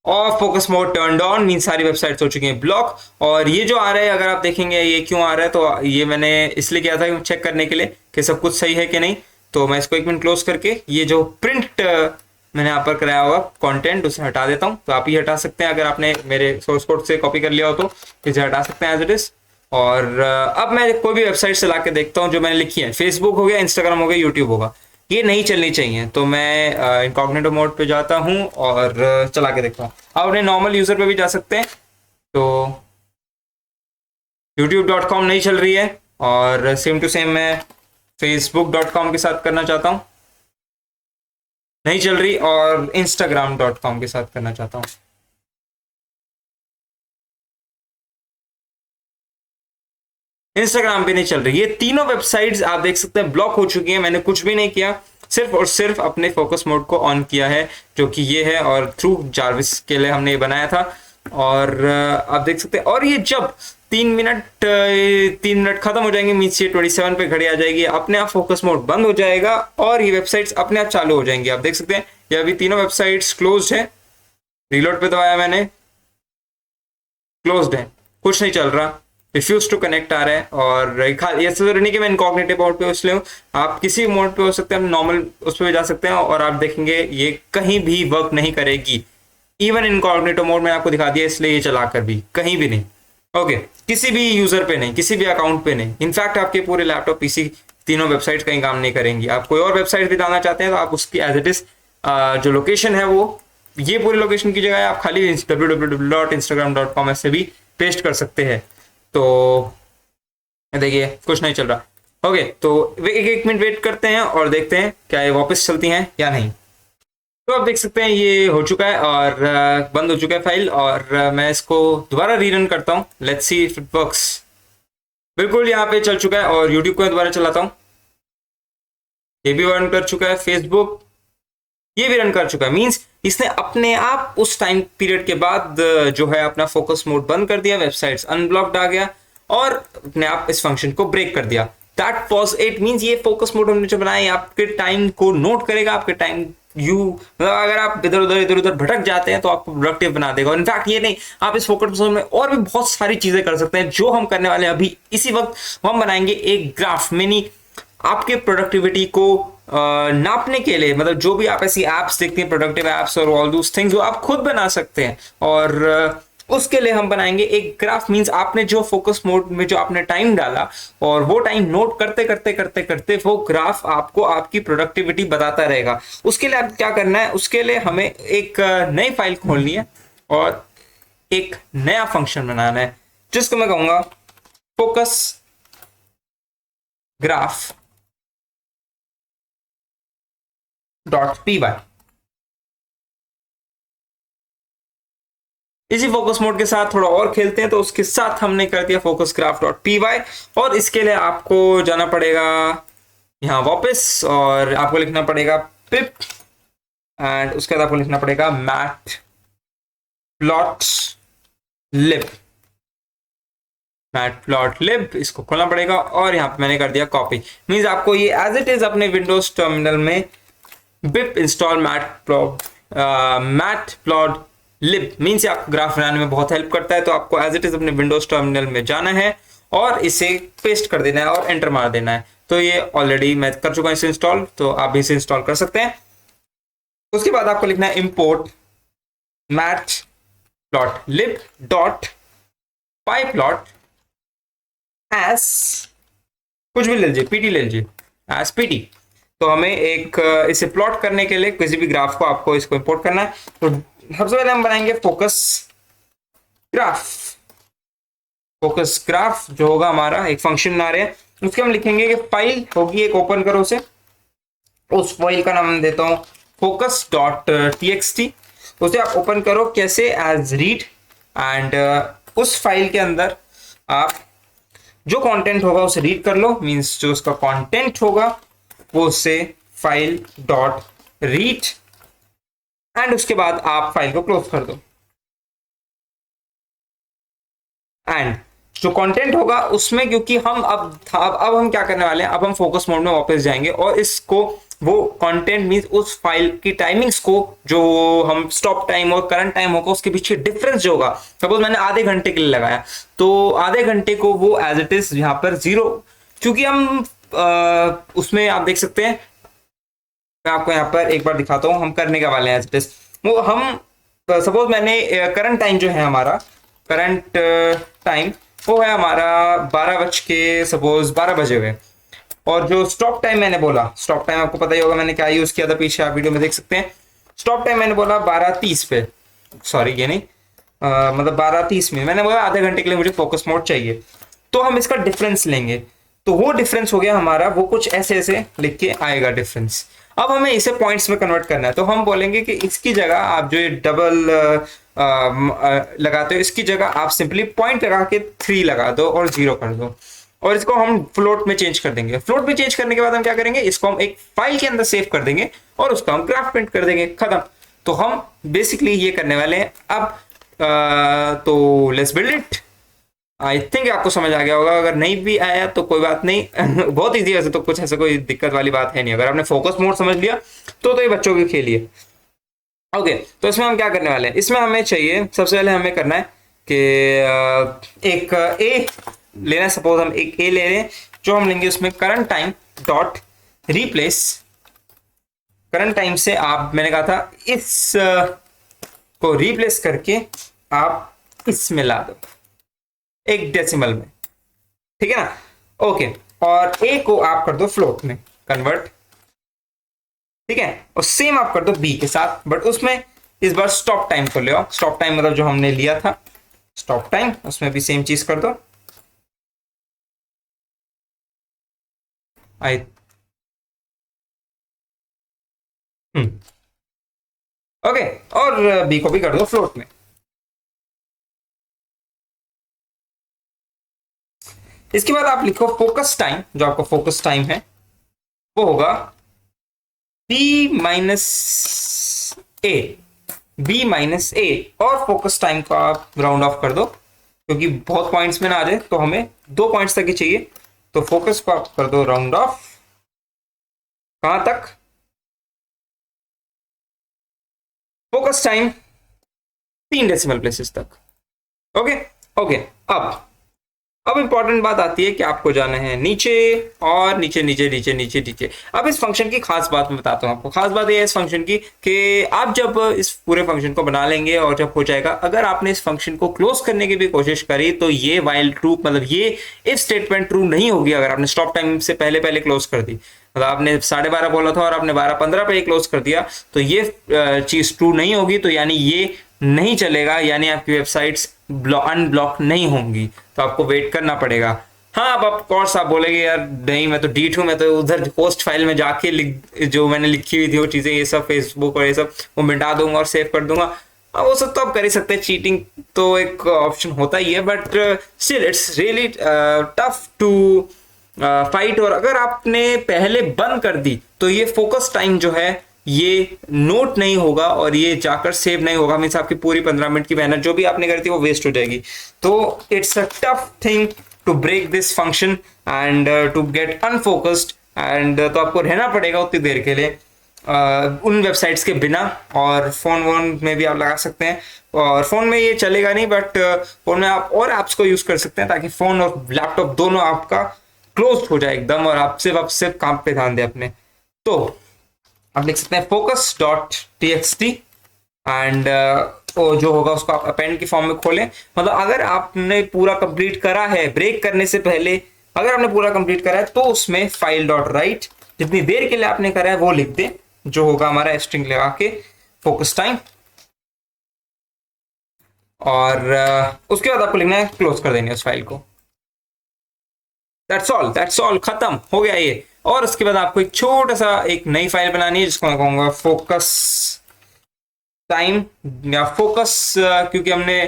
और focus mode turned on mean सारी वेबसाइट्स हो चुकी हैं ब्लॉक। और ये जो आ रहा है, अगर आप देखेंगे ये क्यों आ रहा है, तो ये मैंने इसलिए किया था चेक करने के लिए कि सब कुछ सही है कि नहीं। तो मैं इसको 1 मिनट क्लोज करके ये जो प्रिंट मैंने यहाँ पर कराया हुआ कंटेंट उसे हटा देता हूँ। तो आप ये हटा सकते हैं, अगर आपने मेरे सोर्स कोड से कॉपी कर लिया हो तो इसे हटा सकते हैं एज इट इज। और अब मैं कोई भी वेबसाइट से ला के देखता हूँ जो मैंने लिखी है, फेसबुक हो गया, इंस्टाग्राम हो गया, यूट्यूब होगा, ये नहीं चलनी चाहिए। तो मैं इनकॉग्निटो मोड पे जाता हूँ और चला के देखता हूँ। आप अपने नॉर्मल यूजर पे भी जा सकते हैं। तो youtube.com नहीं चल रही है, और सेम टू सेम मैं facebook.com के साथ करना चाहता हूँ, नहीं चल रही, और instagram.com के साथ करना चाहता हूँ। इंस्टाग्राम पे नहीं चल रही। ये तीनों वेबसाइट्स आप देख सकते हैं ब्लॉक हो चुकी हैं। मैंने कुछ भी नहीं किया, सिर्फ और सिर्फ अपने फोकस मोड को ऑन किया है, जो कि ये है, और थ्रू जार्विस के लिए हमने ये बनाया था। और आप देख सकते हैं, और ये जब 3 मिनट खत्म हो जाएंगे, मीन्स ये 27 पे घड़ी आ जाएगी, अपने आप फोकस मोड बंद हो जाएगा और ये वेबसाइट्स अपने आप चालू हो जाएंगी। आप देख सकते हैं ये अभी तीनों वेबसाइट्स क्लोज्ड है। रीलोड पे दबाया मैंने, क्लोज्ड है, कुछ नहीं चल रहा, रिफ्यूज टू कनेक्ट आ रहा है। और ये जरूरी नहीं कि मैं इनकॉग्निटिव मोड पे इसलिए हूँ, आप किसी मोड पे हो सकते हैं, नॉर्मल उस पर जा सकते हैं, और आप देखेंगे ये कहीं भी वर्क नहीं करेगी। इवन इनकॉग्निटिव मोड में आपको दिखा दिया, इसलिए ये चलाकर भी कहीं भी नहीं। ओके, किसी भी यूजर पे नहीं, किसी भी अकाउंट पे नहीं, इनफैक्ट आपके पूरे लैपटॉप पीसी तीनों वेबसाइट कहीं काम नहीं करेंगी। आप कोई और वेबसाइट भी डालना चाहते हैं तो आप उसकी एज इट इज जो लोकेशन है वो ये पूरी लोकेशन की जगह है, आप खाली www.instagram.com ऐसे भी पेस्ट कर सकते हैं। तो देखिए कुछ नहीं चल रहा। ओके, तो एक मिनट वेट करते हैं और देखते हैं क्या ये वापस चलती हैं या नहीं। तो आप देख सकते हैं ये हो चुका है और बंद हो चुका है फाइल। और मैं इसको दोबारा रीरन करता हूँ, let's see if it works. बिल्कुल यहाँ पे चल चुका है। और यूट्यूब को दोबारा चलाता हूँ, ये भी रन कर चुका है, फेसबुक ये भी रन कर चुका है। मींस इसने अपने आप उस टाइम पीरियड के बाद जो है अपना फोकस मोड बंद कर दिया, वेबसाइट्स अनब्लॉक्ड आ गया और अपने आप इस फंक्शन को ब्रेक कर दिया। That was it. मींस ये फोकस मोड हमने जो बनाया आपके टाइम को नोट करेगा, आपके टाइम मतलब अगर आप इधर उधर भटक जाते हैं तो आपको प्रोडक्टिव बना देगा। इनफैक्ट ये नहीं, आप इस फोकस मोड में और भी बहुत सारी चीजें कर सकते हैं जो हम करने वाले हैं अभी इसी वक्त। हम बनाएंगे एक ग्राफ मिनी आपके प्रोडक्टिविटी को नापने के लिए। मतलब जो भी आप ऐसी एप्स देखते हैं, प्रोडक्टिव एप्स और ऑल दोस थिंग्स, वो आप खुद बना सकते हैं। और उसके लिए हम बनाएंगे एक ग्राफ। मींस आपने जो फोकस मोड में जो आपने टाइम डाला और वो टाइम नोट करते करते करते करते वो ग्राफ आपको आपकी प्रोडक्टिविटी बताता रहेगा। उसके लिए आप क्या करना है, उसके लिए हमें एक नई फाइल खोलनी है और एक नया फंक्शन बनाना है जिसको मैं कहूंगा फोकस ग्राफ .py। इसी फोकस मोड के साथ थोड़ा और खेलते हैं, तो उसके साथ हमने कर दिया फोकस ग्राफ .py। और इसके लिए आपको जाना पड़ेगा यहाँ वापस और आपको लिखना पड़ेगा पिप एंड उसके बाद आपको लिखना पड़ेगा मैट प्लॉट लिब। इसको खोलना पड़ेगा और यहाँ पे मैंने कर दिया कॉपी। मींस आपको ये एज इट इज अपने विंडोज टर्मिनल में बिप इंस्टॉल मैट प्लॉट लिब मीन्स आपको ग्राफ बनाने में बहुत हेल्प करता है। तो आपको एज इट इज अपने विंडोज टर्मिनल में जाना है और इसे पेस्ट कर देना है और एंटर मार देना है। तो ये ऑलरेडी मैं कर चुका हूं इसे इंस्टॉल, तो आप भी इसे इंस्टॉल कर सकते हैं। उसके बाद आपको लिखना है इंपोर्ट मैट प्लॉट लिब डॉट पाई प्लॉट एस कुछ भी ले लीजिए, पीटी ले लीजिए, एस पीटी। तो हमें एक इसे प्लॉट करने के लिए किसी भी ग्राफ को आपको इसको इंपोर्ट करना है। तो सबसे पहले हम बनाएंगे फोकस ग्राफ जो होगा हमारा एक फंक्शन बना रहे हैं। उसके हम लिखेंगे कि फाइल होगी एक, ओपन करो उसे। उस फाइल का नाम देता हूं focus.txt। उसे आप ओपन करो कैसे, एज रीड। एंड उस फाइल के अंदर आप जो कंटेंट होगा उसे रीड कर लो। मींस जो उसका कंटेंट होगा वो से फाइल डॉट रीड एंड उसके बाद आप फाइल को क्लोज कर दो। एंड जो कंटेंट होगा उसमें, क्योंकि हम अब हम क्या करने वाले हैं, अब हम फोकस मोड में वापस जाएंगे और इसको वो कंटेंट मींस उस फाइल की टाइमिंग्स को, जो हम स्टॉप टाइम और करंट टाइम होगा उसके पीछे डिफरेंस जो होगा, सपोज मैंने आधे घंटे के लिए लगाया तो आधे घंटे को वो एज इट इज यहाँ पर 0, क्योंकि हम उसमें आप देख सकते हैं, मैं आपको यहाँ पर एक बार दिखाता हूँ हम करने का वाले हैं एज इट इज। वो हम सपोज मैंने करंट टाइम जो है हमारा, करंट टाइम वो है हमारा 12 बजे हुए, और जो स्टॉप टाइम मैंने बोला, स्टॉप टाइम आपको पता ही होगा मैंने क्या यूज किया था, पीछे आप वीडियो में देख सकते हैं। स्टॉप टाइम मैंने बोला 12:30 पे, सॉरी ये नहीं, मतलब 12:30 में मैंने बोला आधे घंटे के लिए मुझे फोकस मोड चाहिए, तो हम इसका डिफरेंस लेंगे, तो वो डिफरेंस हो गया हमारा, वो कुछ ऐसे ऐसे लिख के आएगा डिफरेंस। अब हमें इसे पॉइंट्स में कन्वर्ट करना है, तो हम बोलेंगे कि इसकी जगह आप जो ये डबल लगाते हो, इसकी जगह आप सिंपली पॉइंट लगा के 3 लगा दो और 0 कर दो, और इसको हम फ्लोट में चेंज कर देंगे। फ्लोट में चेंज करने के बाद हम क्या करेंगे, इसको हम एक फाइल के अंदर सेव कर देंगे और उसका हम ग्राफ प्रिंट कर देंगे, खत्म। तो हम बेसिकली ये करने वाले हैं अब। तो let's build it. I think आपको समझ आ गया होगा, अगर नहीं भी आया तो कोई बात नहीं बहुत इजी है वैसे तो, कुछ ऐसा कोई दिक्कत वाली बात है नहीं। अगर आपने फोकस मोड समझ लिया तो ये बच्चों के खेल ही है। ओके, तो इसमें हम क्या करने वाले हैं, इसमें हमें चाहिए सबसे पहले हमें करना है कि एक ए लेना है, सपोज हम एक ए ले रहे हैं, जो हम लेंगे उसमें current time dot replace, current time से आप, मैंने कहा था इस को रिप्लेस करके आप इसमें ला दो एक डेसिमल में, ठीक है ना। ओके, और ए को आप कर दो फ्लोट में कन्वर्ट, ठीक है, और सेम आप कर दो बी के साथ, बट उसमें इस बार स्टॉप टाइम को ले आओ। स्टॉप टाइम मतलब जो हमने लिया था स्टॉप टाइम, उसमें भी सेम चीज कर दो। आई ओके, और बी को भी कर दो फ्लोट में। इसके बाद आप लिखो फोकस टाइम, जो आपका फोकस टाइम है वो होगा b-a, और फोकस टाइम को आप राउंड ऑफ कर दो, क्योंकि बहुत पॉइंट्स में ना आ जाए, तो हमें 2 पॉइंट्स तक ही चाहिए, तो फोकस को आप कर दो राउंड ऑफ, कहां तक, फोकस टाइम 3 डेसिमल प्लेसेस तक। ओके ओके, अब इंपॉर्टेंट बात आती है कि आपको जाना है नीचे, और नीचे नीचे नीचे नीचे नीचे। अब इस फंक्शन की खास बात मैं बताता हूँ आपको। खास बात ये है इस फंक्शन की कि आप जब इस पूरे फंक्शन को बना लेंगे और जब हो जाएगा, अगर आपने इस फंक्शन को क्लोज करने की भी कोशिश करी तो ये वाइल ट्रू, मतलब ये इफ स्टेटमेंट ट्रू नहीं होगी अगर आपने स्टॉप टाइम से पहले पहले क्लोज कर दी। मतलब आपने 12:30 बोला था और आपने 12:15 पे ही क्लोज कर दिया, तो ये चीज ट्रू नहीं होगी, तो यानी ये नहीं चलेगा, यानी आपकी वेबसाइट्स अनब्लॉक नहीं होंगी, तो आपको वेट करना पड़ेगा। हाँ, अब आप कोर्स आप बोलेंगे यार नहीं मैं तो डीट हूँ, मैं तो उधर होस्ट फाइल में जाके जो मैंने लिखी हुई थी वो चीजें, ये सब फेसबुक और ये सब वो मिटा दूंगा और सेव कर दूंगा। अब वो सब तो आप कर ही सकते हैं, चीटिंग तो एक ऑप्शन होता ही है, but still it's really tough to fight. और अगर आपने पहले बंद कर दी तो ये फोकस टाइम जो है ये नोट नहीं होगा और ये जाकर सेव नहीं होगा, मीन्स आपकी पूरी 15 मिनट की मेहनत जो भी आपने करी थी वो वेस्ट हो जाएगी। तो it's a tough thing to break this function and to get unfocused, and तो आपको रहना पड़ेगा उतनी देर के लिए उन वेबसाइट्स के बिना। और फोन वोन में भी आप लगा सकते हैं, और फोन में ये चलेगा नहीं, बट फोन में आप और ऐप्स को यूज कर सकते हैं ताकि फोन और लैपटॉप दोनों आपका क्लोज हो जाए एकदम, और आप सिर्फ काम पे ध्यान दें अपने। तो आप लिख सकते हैं फोकस डॉट txt, एंड जो होगा उसको आप अपेंड की फॉर्म में खोलें। मतलब अगर आपने पूरा कंप्लीट करा है ब्रेक करने से पहले, अगर आपने पूरा कंप्लीट करा है तो उसमें फाइल डॉट राइट जितनी देर के लिए आपने करा है वो लिख दें, जो होगा हमारा स्ट्रिंग लगा के फोकस टाइम, और उसके बाद आपको लिखना है क्लोज कर देंगे उस फाइल को। दैट्स ऑल, खत्म हो गया ये। और उसके बाद आपको एक छोटा सा एक नई फाइल बनानी है जिसको मैं कहूंगा फोकस टाइम, या फोकस क्योंकि हमने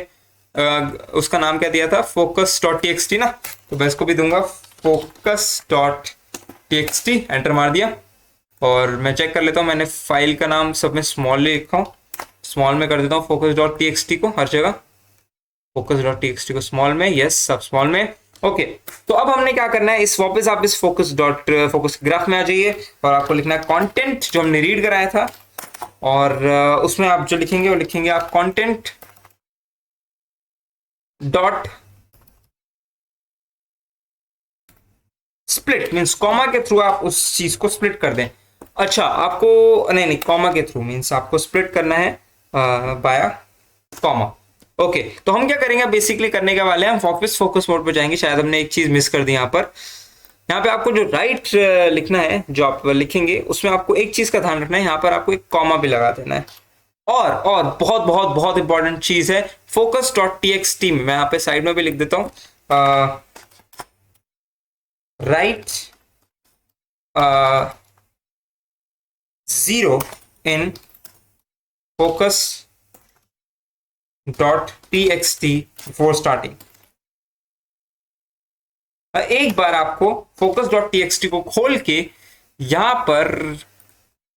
उसका नाम क्या दिया था, फोकस डॉट txt ना, तो मैं इसको भी दूंगा फोकस डॉट txt। एंटर मार दिया और मैं चेक कर लेता हूँ, मैंने फाइल का नाम सब में स्मॉल लिखा हूँ, स्मॉल में कर देता हूँ फोकस डॉट txt को हर जगह, फोकस डॉट txt को स्मॉल में, यस सब स्मॉल में। ओके, तो अब हमने क्या करना है, इस वापस आप इस फोकस ग्राफ में आ जाइए और आपको लिखना है कंटेंट जो हमने रीड कराया था, और उसमें आप जो लिखेंगे वो लिखेंगे आप content dot split, means comma के थ्रू आप उस चीज को स्प्लिट कर दें। अच्छा, आपको नहीं कॉमा के थ्रू मीन्स आपको स्प्लिट करना है बाया कॉमा। ओके, तो हम क्या करेंगे बेसिकली करने के वाले हैं, हम वापस फोकस मोड पे जाएंगे। शायद हमने एक चीज मिस कर दी यहाँ पर। यहाँ पे आपको जो राइट लिखना है, जो आप लिखेंगे उसमें आपको एक चीज का ध्यान रखना है, यहाँ पर आपको एक कॉमा भी लगा देना है। और बहुत बहुत बहुत इंपॉर्टेंट चीज है focus dot T x T में, मैं यहाँ पे साइड में भी लिख देता हूं, right 0 in focus dot T x tea before starting. एक बार आपको focus dot T x T को खोल के यहां पर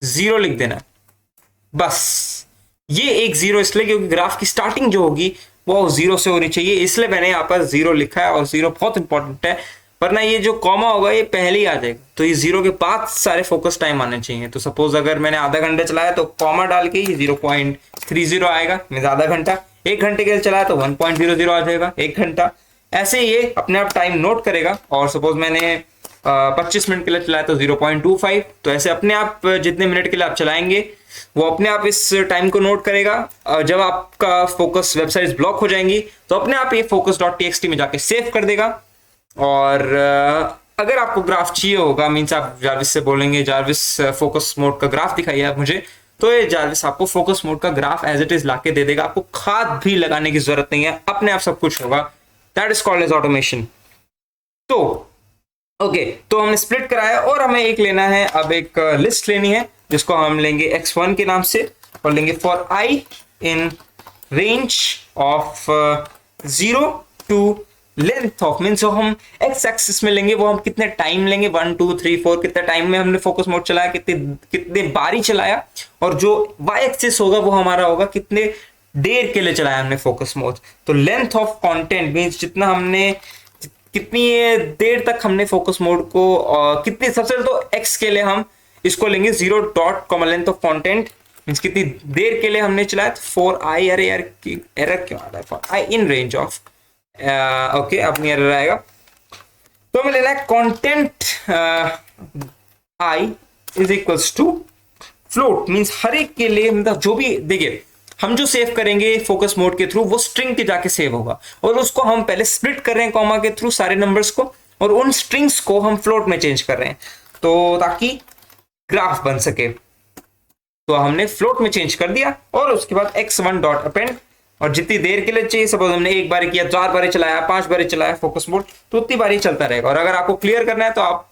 0 लिख देना, बस। ये एक 0 इसलिए क्योंकि ग्राफ की स्टार्टिंग जो होगी वो 0 से होनी चाहिए, इसलिए मैंने यहाँ पर 0 लिखा है, और 0 बहुत इंपॉर्टेंट है, वरना ये जो कॉमा होगा ये पहले ही आ जाएगा। तो ये 0 के बाद सारे फोकस टाइम आने चाहिए। तो सपोज अगर मैंने आधा घंटा चलाया तो कॉमा डाल के ये 0.30 आएगा, मीन्स आधा घंटा। 1 घंटे के लिए चलाया तो 1.00 आ जाएगा, 1 घंटा। ऐसे ये अपने आप टाइम नोट करेगा। और सपोज मैंने 25 मिनट के लिए चलाया तो 0.25। तो ऐसे अपने आप जितने मिनट के लिए आप चलाएंगे वो अपने आप इस टाइम को नोट करेगा। जब आपका फोकस वेबसाइट ब्लॉक हो जाएंगी तो अपने आप ये focus dot T x T में जाके सेव कर देगा। और अगर आपको ग्राफ चाहिए होगा, मीन्स आप जारविस से बोलेंगे जारविस फोकस मोड का ग्राफ दिखाइए आप मुझे, तो ये जारविस आपको फोकस मोड का ग्राफ एज इट इज लाके दे देगा। आपको खाद भी लगाने की जरूरत नहीं है, अपने आप सब कुछ होगा। That is called as automation. तो ओके, तो हमने स्प्लिट कराया और हमें एक लेना है, अब एक लिस्ट लेनी है जिसको हम लेंगे x1 के नाम से, और लेंगे for i in range of 0 to length of, means जो हम x एक्सिस में लेंगे वो हम कितने टाइम लेंगे, 1 2 3 4 कितने टाइम में हमने फोकस मोड चलाया, कितने बारी चलाया। और जो y एक्सिस होगा वो हमारा होगा कितने देर के लिए चलाया हमने फोकस मोड। तो लेंथ ऑफ कंटेंट मीन्स जितना हमने, कितनी देर तक हमने फोकस मोड को, कितनी, सबसे पहले तो x के लिए हम इसको लेंगे 0 dot comma length of content, means कितनी देर के लिए हमने चलाया। फॉर आई, अरे यार एरर क्यों आ रहा है, for I in range of, okay अब नहीं एरर आएगा। तो हमें लेना है content I is equals to float, means हर एक के लिए, मतलब जो भी, देखिए हम जो सेव करेंगे फोकस मोड के थ्रू वो स्ट्रिंग के जाके सेव होगा, और उसको हम पहले स्प्लिट कर रहे हैं कॉमा के थ्रू सारे नंबर्स को, और उन स्ट्रिंग्स को हम फ्लोट में चेंज कर रहे हैं तो ताकि ग्राफ बन सके। तो हमने फ्लोट में चेंज कर दिया, और उसके बाद x1 डॉट अपेंड, और जितनी देर के लिए चाहिए, सपोज हमने 1 बार किया, 4 बार चलाया, 5 बार चलाया फोकस मोड, तो उतनी बार ही चलता रहेगा। और अगर आपको क्लियर करना है तो आप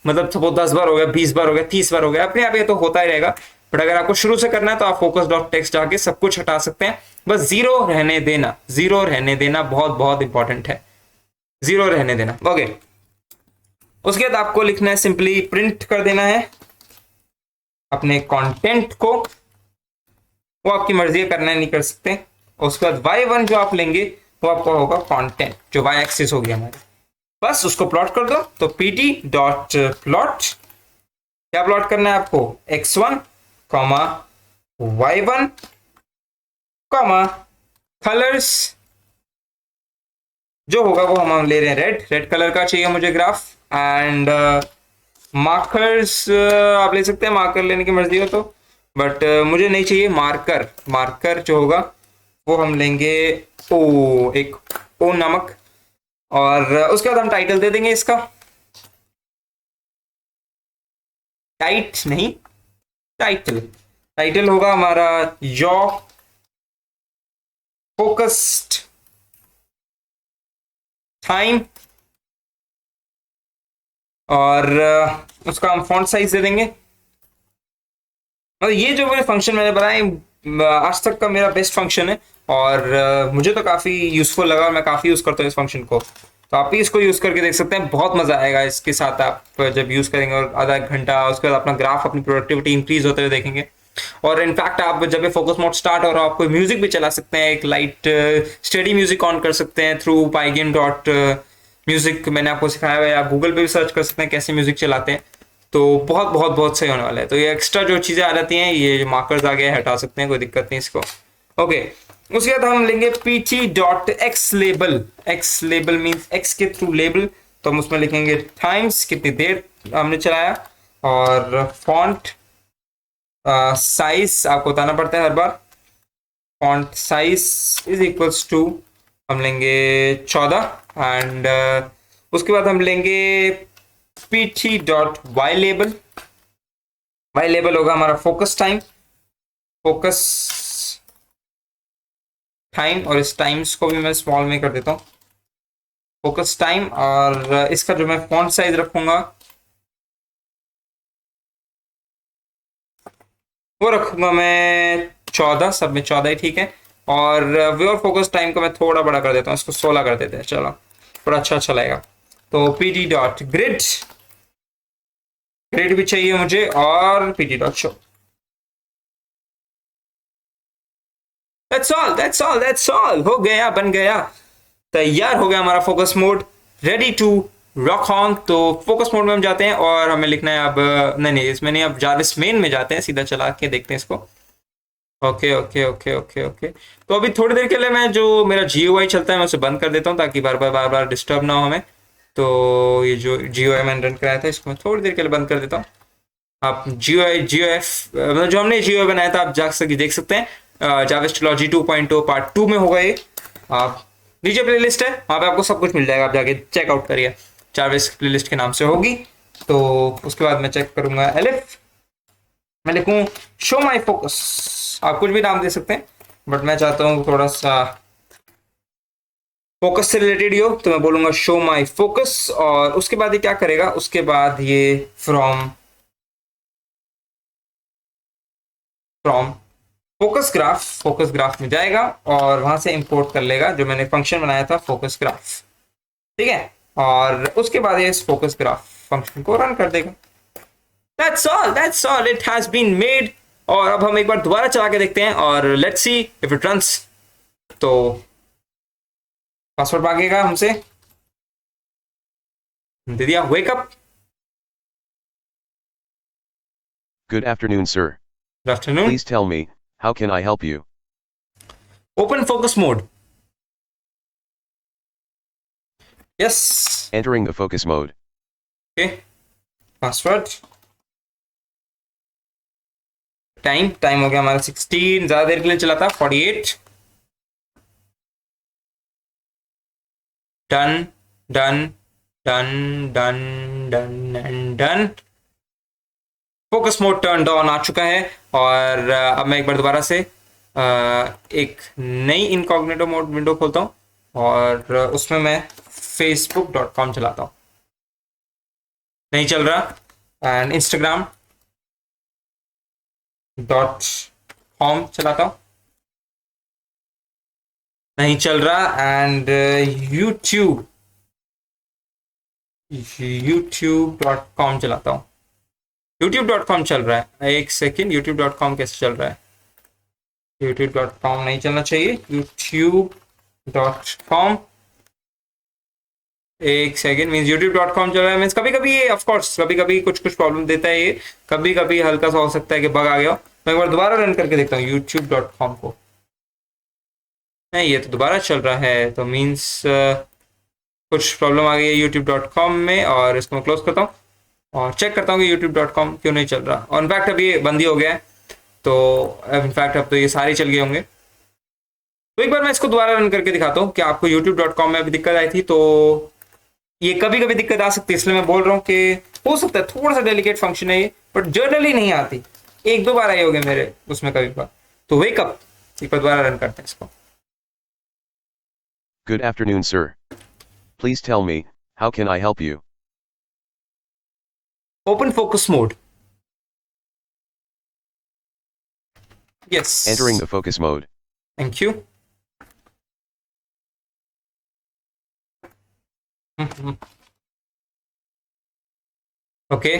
मतलब सपोज 10 बार हो गया, 20 बार हो गया, 30 बार हो गया, अपने आप ये तो होता ही रहेगा। बट अगर आपको शुरू से करना है तो आप फोकस डॉट टेक्स्ट जाके सब कुछ हटा सकते हैं, बस 0 रहने देना, 0 रहने देना बहुत बहुत इंपॉर्टेंट है, 0 रहने देना। ओके, उसके बाद आपको लिखना है, सिंपली प्रिंट कर देना है अपने कंटेंट को, वो आपकी मर्जी है, करना है नहीं कर सकते। उसके बाद y1 जो आप लेंगे वो आपका होगा कंटेंट, जो y एक्सिस होगी हमारी, बस उसको प्लॉट कर दो। तो pt डॉट प्लॉट, क्या प्लॉट करना है आपको, x1 comma y1 comma colours, जो होगा वो हम ले रहे हैं रेड कलर का चाहिए मुझे ग्राफ, एंड मार्कर्स आप ले सकते हैं, मार्कर लेने की मर्जी हो तो, बट मुझे नहीं चाहिए मार्कर जो होगा वो हम लेंगे एक ओ नामक, और उसके बाद हम टाइटल दे देंगे इसका, टाइटल होगा हमारा योर फोकस्ड टाइम, और उसका हम फॉन्ट साइज दे देंगे। और ये जो मेरे फंक्शन मैंने बनाए आज तक का मेरा बेस्ट फंक्शन है, और मुझे तो काफी यूजफुल लगा, और मैं काफी यूज करता हूँ इस फंक्शन को। तो आप भी इसको यूज करके देख सकते हैं, बहुत मजा आएगा इसके साथ आप जब यूज करेंगे, और आधा घंटा उसके बाद अपना ग्राफ, अपनी प्रोडक्टिविटी इंक्रीज होते हुए देखेंगे। और इनफैक्ट आप जब ये फोकस मोड स्टार्ट हो रहा हो, आपको म्यूजिक भी चला सकते हैं, एक लाइट स्टडी म्यूजिक ऑन कर सकते हैं थ्रू पाइगिन डॉट म्यूजिक मैंने आपको सिखाया है, आप गूगल पे भी सर्च कर सकते हैं कैसे म्यूजिक चलाते हैं, तो बहुत बहुत बहुत सही होने वाला है। तो ये एक्स्ट्रा जो चीजें आ जाती हैं, ये जो मार्कर्स आ गए हटा सकते हैं, कोई दिक्कत नहीं इसको। ओके, उसके बाद हम लेंगे pt.xlabel। X label means x के थ्रू लेबल, तो हम उसमें लिखेंगे टाइम्स, कितनी देर हमने चलाया, और फॉन्ट साइज आपको बताना पड़ता है हर बार। Font size is equals to हम लेंगे 14, एंड उसके बाद हम लेंगे pt.y लेबल। वाई लेबल होगा हमारा फोकस टाइम, फोकस टाइम, और इस टाइम्स को भी मैं स्मॉल में कर देता हूँ, फोकस टाइम। और इसका जो मैं फॉन्ट साइज रखूंगा वो रखूंगा मैं 14, सब में 14 ही ठीक है। और व्योर फोकस टाइम को मैं थोड़ा बड़ा कर देता हूँ, इसको 16 कर देते हैं, चलो थोड़ा अच्छा चलेगा। तो pt.grid, ग्रिड भी चाहिए मुझे, और pt.show। दैट्स ऑल, हो गया, बन गया, तैयार हो गया हमारा focus mode, ready to rock on. तो फोकस मोड में हम जाते हैं और हमें लिखना है अब, नहीं इसमें नहीं, अब जाविस मेन में जाते हैं, सीधा चला के देखते हैं इसको। Okay okay okay okay okay, तो अभी थोड़ी देर के लिए मैं जो मेरा GUI चलता है मैं उसे बंद कर देता हूँ, ताकि बार बार डिस्टर्ब ना हो हमें। तो ये जो GUI मैंने रन कराया था इसको मैं थोड़ी देर के लिए बंद कर देता हूँ। आप GUF मतलब जो हमने GUI बनाया था, आप देख सकते हैं, जावास्ट्रोलॉजी 2.0 पार्ट 2 में होगा ये। आप नीचे प्लेलिस्ट है, वहाँ पे आपको सब कुछ मिल जाएगा, आप जाके चेकआउट करिए, जावास प्लेलिस्ट के नाम से होगी। तो उसके बाद मैं चेक करूंगा एलिफ, मैं लिखूं शो माई फोकस, आप कुछ भी नाम दे सकते हैं, बट मैं चाहता हूँ थोड़ा सा फोकस से रिलेटेड ही हो, तो मैं बोलूंगा शो माई फोकस। और उसके बाद ये क्या करेगा, उसके बाद ये फ्रॉम फोकस ग्राफ में जाएगा और वहां से इंपोर्ट कर लेगा जो मैंने फंक्शन बनाया था फोकस ग्राफ, ठीक है। और उसके बाद ये इस फोकस ग्राफ फंक्शन को रन कर देगा। That's all, it has been made. और अब हम एक बार दोबारा चला के देखते हैं और let's see if it runs. तो पासवर्ड मांगेगा हमसे, दे दिया, wake up, Good afternoon, sir. Good afternoon, Please tell me, how can I help you? Open focus mode, yes, Entering the focus mode. Okay, password, time हो गया हमारा 16, ज्यादा देर के लिए चला था 48, done done done done done and done. Focus mode turn on आ चुका है। और अब मैं एक बार दोबारा से एक नई इनकॉग्निटो मोड विंडो खोलता हूँ और उसमें मैं facebook.com चलाता हूँ, नहीं चल रहा, एंड instagram.com चलाता हूँ, नहीं चल रहा, एंड youtube.com चलाता हूँ, youtube.com चल रहा है। एक सेकेंड, youtube.com कैसे चल रहा है, youtube.com नहीं चलना चाहिए, youtube.com, एक सेकेंड, मीन्स youtube.com चल रहा है, मीन्स कभी कभी ये ऑफकोर्स कभी कभी कुछ प्रॉब्लम देता है, ये कभी कभी हल्का सा हो सकता है कि बग आ गया। मैं एक बार दोबारा रन करके देखता हूँ youtube.com को, नहीं ये तो दोबारा चल रहा है, तो मीन्स कुछ प्रॉब्लम आ गई है youtube.com में। और इसको मैं क्लोज करता हूँ और चेक करता हूँ कि youtube.com क्यों नहीं चल रहा। और इनफैक्ट अब ये बंद ही हो गया है, तो इनफैक्ट अब तो ये सारे चल गए होंगे। तो एक बार मैं इसको दोबारा रन करके दिखाता हूँ कि आपको youtube.com में अभी दिक्कत आई थी, तो ये कभी कभी दिक्कत आ सकती है, इसलिए मैं बोल रहा हूँ कि हो सकता है थोड़ा सा डेलिकेट फंक्शन है ये, बट जनरली नहीं आती, एक दो बार आई होगी मेरे उसमें कभी बार। तो वेकअप, एक बार दोबारा रन करते हैं इसको। Good afternoon, sir. Please tell me, how can I help you? Open focus mode, yes, Entering the focus mode. Thank you. Okay,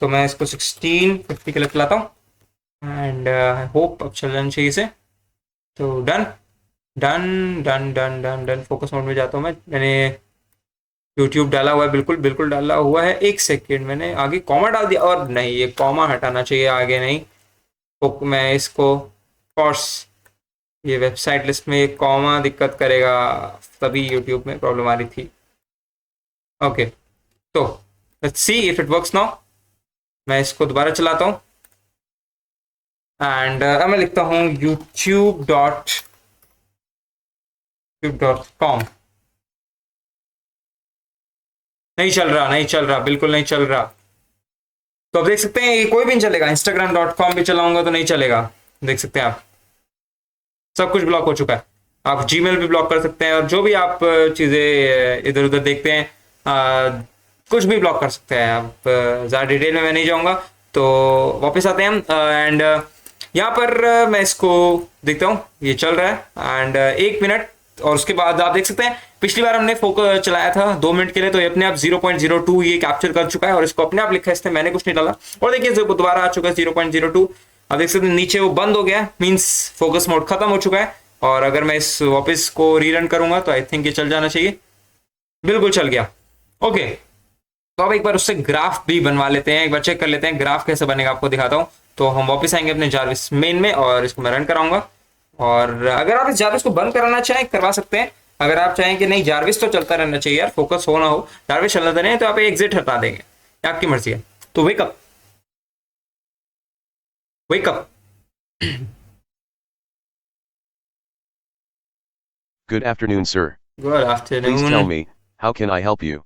तो मैं इसको 1650 के लिए चलाता हूँ, एंड आई होप अब चल जाना चाहिए इसे। तो done done done done done done, focus mode में जाता हूँ मैंने यूट्यूब डाला हुआ है, बिल्कुल बिल्कुल डाला हुआ है। एक सेकेंड, मैंने आगे कॉमा डाल दिया, और नहीं, ये कॉमा हटाना चाहिए, आगे नहीं। तो मैं इसको कोर्स, ये वेबसाइट लिस्ट में ये कॉमा दिक्कत करेगा, तभी यूट्यूब में प्रॉब्लम आ रही थी। ओके, तो let's see if it works now. मैं इसको दोबारा चलाता हूँ एंड मैं लिखता हूँ youtube.com। नहीं चल रहा, नहीं चल रहा, बिल्कुल नहीं चल रहा। तो आप देख सकते हैं ये कोई भी नहीं चलेगा। instagram.com भी चलाऊंगा तो नहीं चलेगा, देख सकते हैं आप, सब कुछ ब्लॉक हो चुका है। आप जीमेल भी ब्लॉक कर सकते हैं, और जो भी आप चीज़ें इधर उधर देखते हैं, कुछ भी ब्लॉक कर सकते हैं आप। ज़्यादा डिटेल में मैं नहीं जाऊँगा। तो वापस आते हैं हम एंड यहाँ पर मैं इसको देखता हूँ, ये चल रहा है एंड 1 मिनट, और उसके बाद आप देख सकते हैं पिछली बार हमने फोकस चलाया था 2 मिनट के लिए, तो ये अपने आप 0.02 ये कैप्चर कर चुका है, और इसको अपने आप लिखा है इसने, मैंने कुछ नहीं डाला। और देखिए दोबारा आ चुका है 0.02। आप देख सकते हैं नीचे वो बंद हो गया, मीन्स फोकस मोड खत्म हो चुका है। और अगर मैं इस वापस को रीरन करूंगा तो आई थिंक ये चल जाना चाहिए, बिल्कुल चल गया। ओके, तो अब एक बार उससे ग्राफ भी बनवा लेते हैं, एक बार चेक कर लेते हैं ग्राफ कैसे बनेगा, आपको दिखाता हूँ। तो हम वापस आएंगे अपने जारविस मेन में, और इसको मैं रन कराऊंगा। और अगर आप इस जारविस को बंद कराना चाहें करवा सकते हैं। अगर आप चाहें कि नहीं जारविस तो चलता रहना चाहिए यार, फोकस हो ना हो, जारविस चलता रहे, तो आप एग्जिट हटा देंगे, आपकी मर्जी है। तो wake up, wake up. Good afternoon, sir. Good Please tell afternoon. me, how can I help you?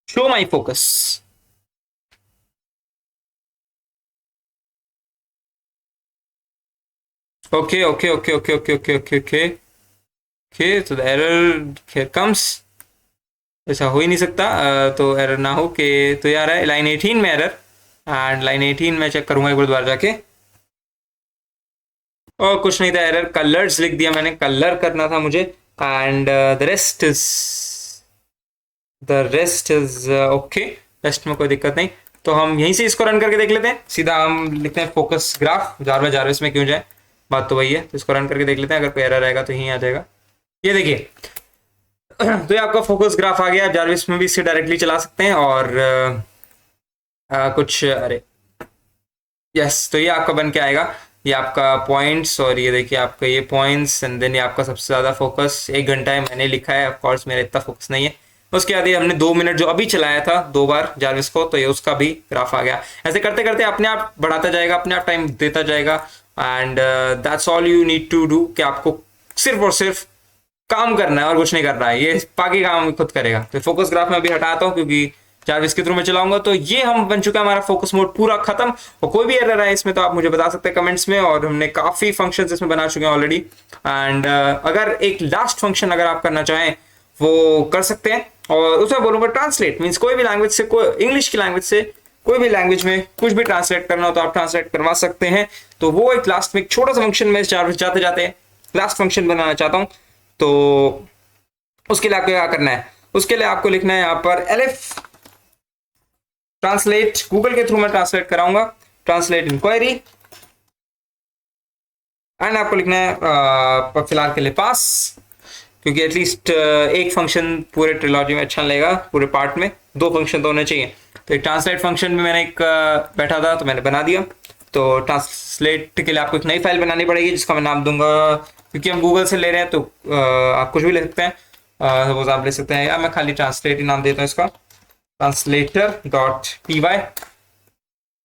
Show my focus. Okay okay okay okay okay okay okay okay okay, तो एरर हियर कम्स। ऐसा हो ही नहीं सकता, तो एरर ना हो के, तो यार है लाइन 18 में एरर, एंड लाइन 18 में चेक करूंगा एक बार दोबारा जाके, और कुछ नहीं था एरर। कलर्स लिख दिया मैंने, कलर करना था मुझे, and the rest is okay, rest में कोई दिक्कत नहीं। तो हम यहीं से इसको रन करके देख लेते हैं, सीधा हम लिखते हैं फोकस ग्राफ, जारविस में क्यों जाए, बात तो वही है। तो इसको रन करके देख लेते हैं, अगर कोई एरर आएगा तो यहीं आ जाएगा। ये देखिए, तो ये आपका फोकस ग्राफ आ गया। जारविस में भी इसे डायरेक्टली चला सकते हैं, और कुछ, अरे यस, तो ये आपका बन के आएगा, ये आपका पॉइंट्स, और ये देखिए आपका ये पॉइंट्स, एंड देन ये आपका सबसे ज़्यादा फोकस 1 घंटा है, मैंने लिखा है, ऑफ कोर्स मेरा इतना फोकस नहीं है। उसके बाद ये हमने 2 मिनट जो अभी चलाया था 2 बार जारविस को, तो ये उसका भी ग्राफ आ गया। ऐसे करते करते अपने आप बढ़ाता जाएगा, अपने आप टाइम देता जाएगा, and that's all you need to do, कि आपको सिर्फ और सिर्फ काम करना है और कुछ नहीं करना है, ये बाकी काम खुद करेगा। तो फोकस ग्राफ में अभी हटाता हूँ, क्योंकि जारविस के थ्रू में चलाऊंगा। तो ये हम बन चुका है, हमारा फोकस मोड पूरा खत्म। और कोई भी एरर है इसमें तो आप मुझे बता सकते हैं कमेंट्स में, और हमने काफी फंक्शंस इसमें बना चुके हैं ऑलरेडी। एंड अगर एक लास्ट फंक्शन अगर आप करना चाहें वो कर सकते हैं, और उसमें बोलूंगा ट्रांसलेट, मीन्स कोई भी लैंग्वेज से, कोई इंग्लिश की लैंग्वेज से कोई भी लैंग्वेज में कुछ भी ट्रांसलेट करना हो तो आप ट्रांसलेट करवा सकते हैं। तो वो एक लास्ट में एक छोटा सा फंक्शन में जारविस जाते जाते लास्ट फंक्शन बनाना चाहता हूँ। तो उसके लिए आपको क्या करना है, उसके लिए आपको लिखना है यहाँ पर एलिफ ट्रांसलेट, गूगल के थ्रू मैं ट्रांसलेट कराऊंगा, ट्रांसलेट इंक्वायरी, एंड आपको लिखना है फिलहाल के लिए पास, क्योंकि एटलीस्ट एक फंक्शन पूरे ट्रिलॉजी में अच्छा लगेगा, पूरे पार्ट में 2 फंक्शन तो होने चाहिए। तो एक ट्रांसलेट फंक्शन भी मैंने एक बैठा था तो मैंने बना दिया। तो ट्रांसलेट के लिए आपको एक नई फाइल बनानी पड़ेगी, जिसका मैं नाम दूंगा, क्योंकि हम गूगल से ले रहे हैं तो आप कुछ भी ले सकते हैं। सपोज आप ले सकते हैं, या मैं खाली ट्रांसलेट ही नाम देता हूँ इसका, translator.py,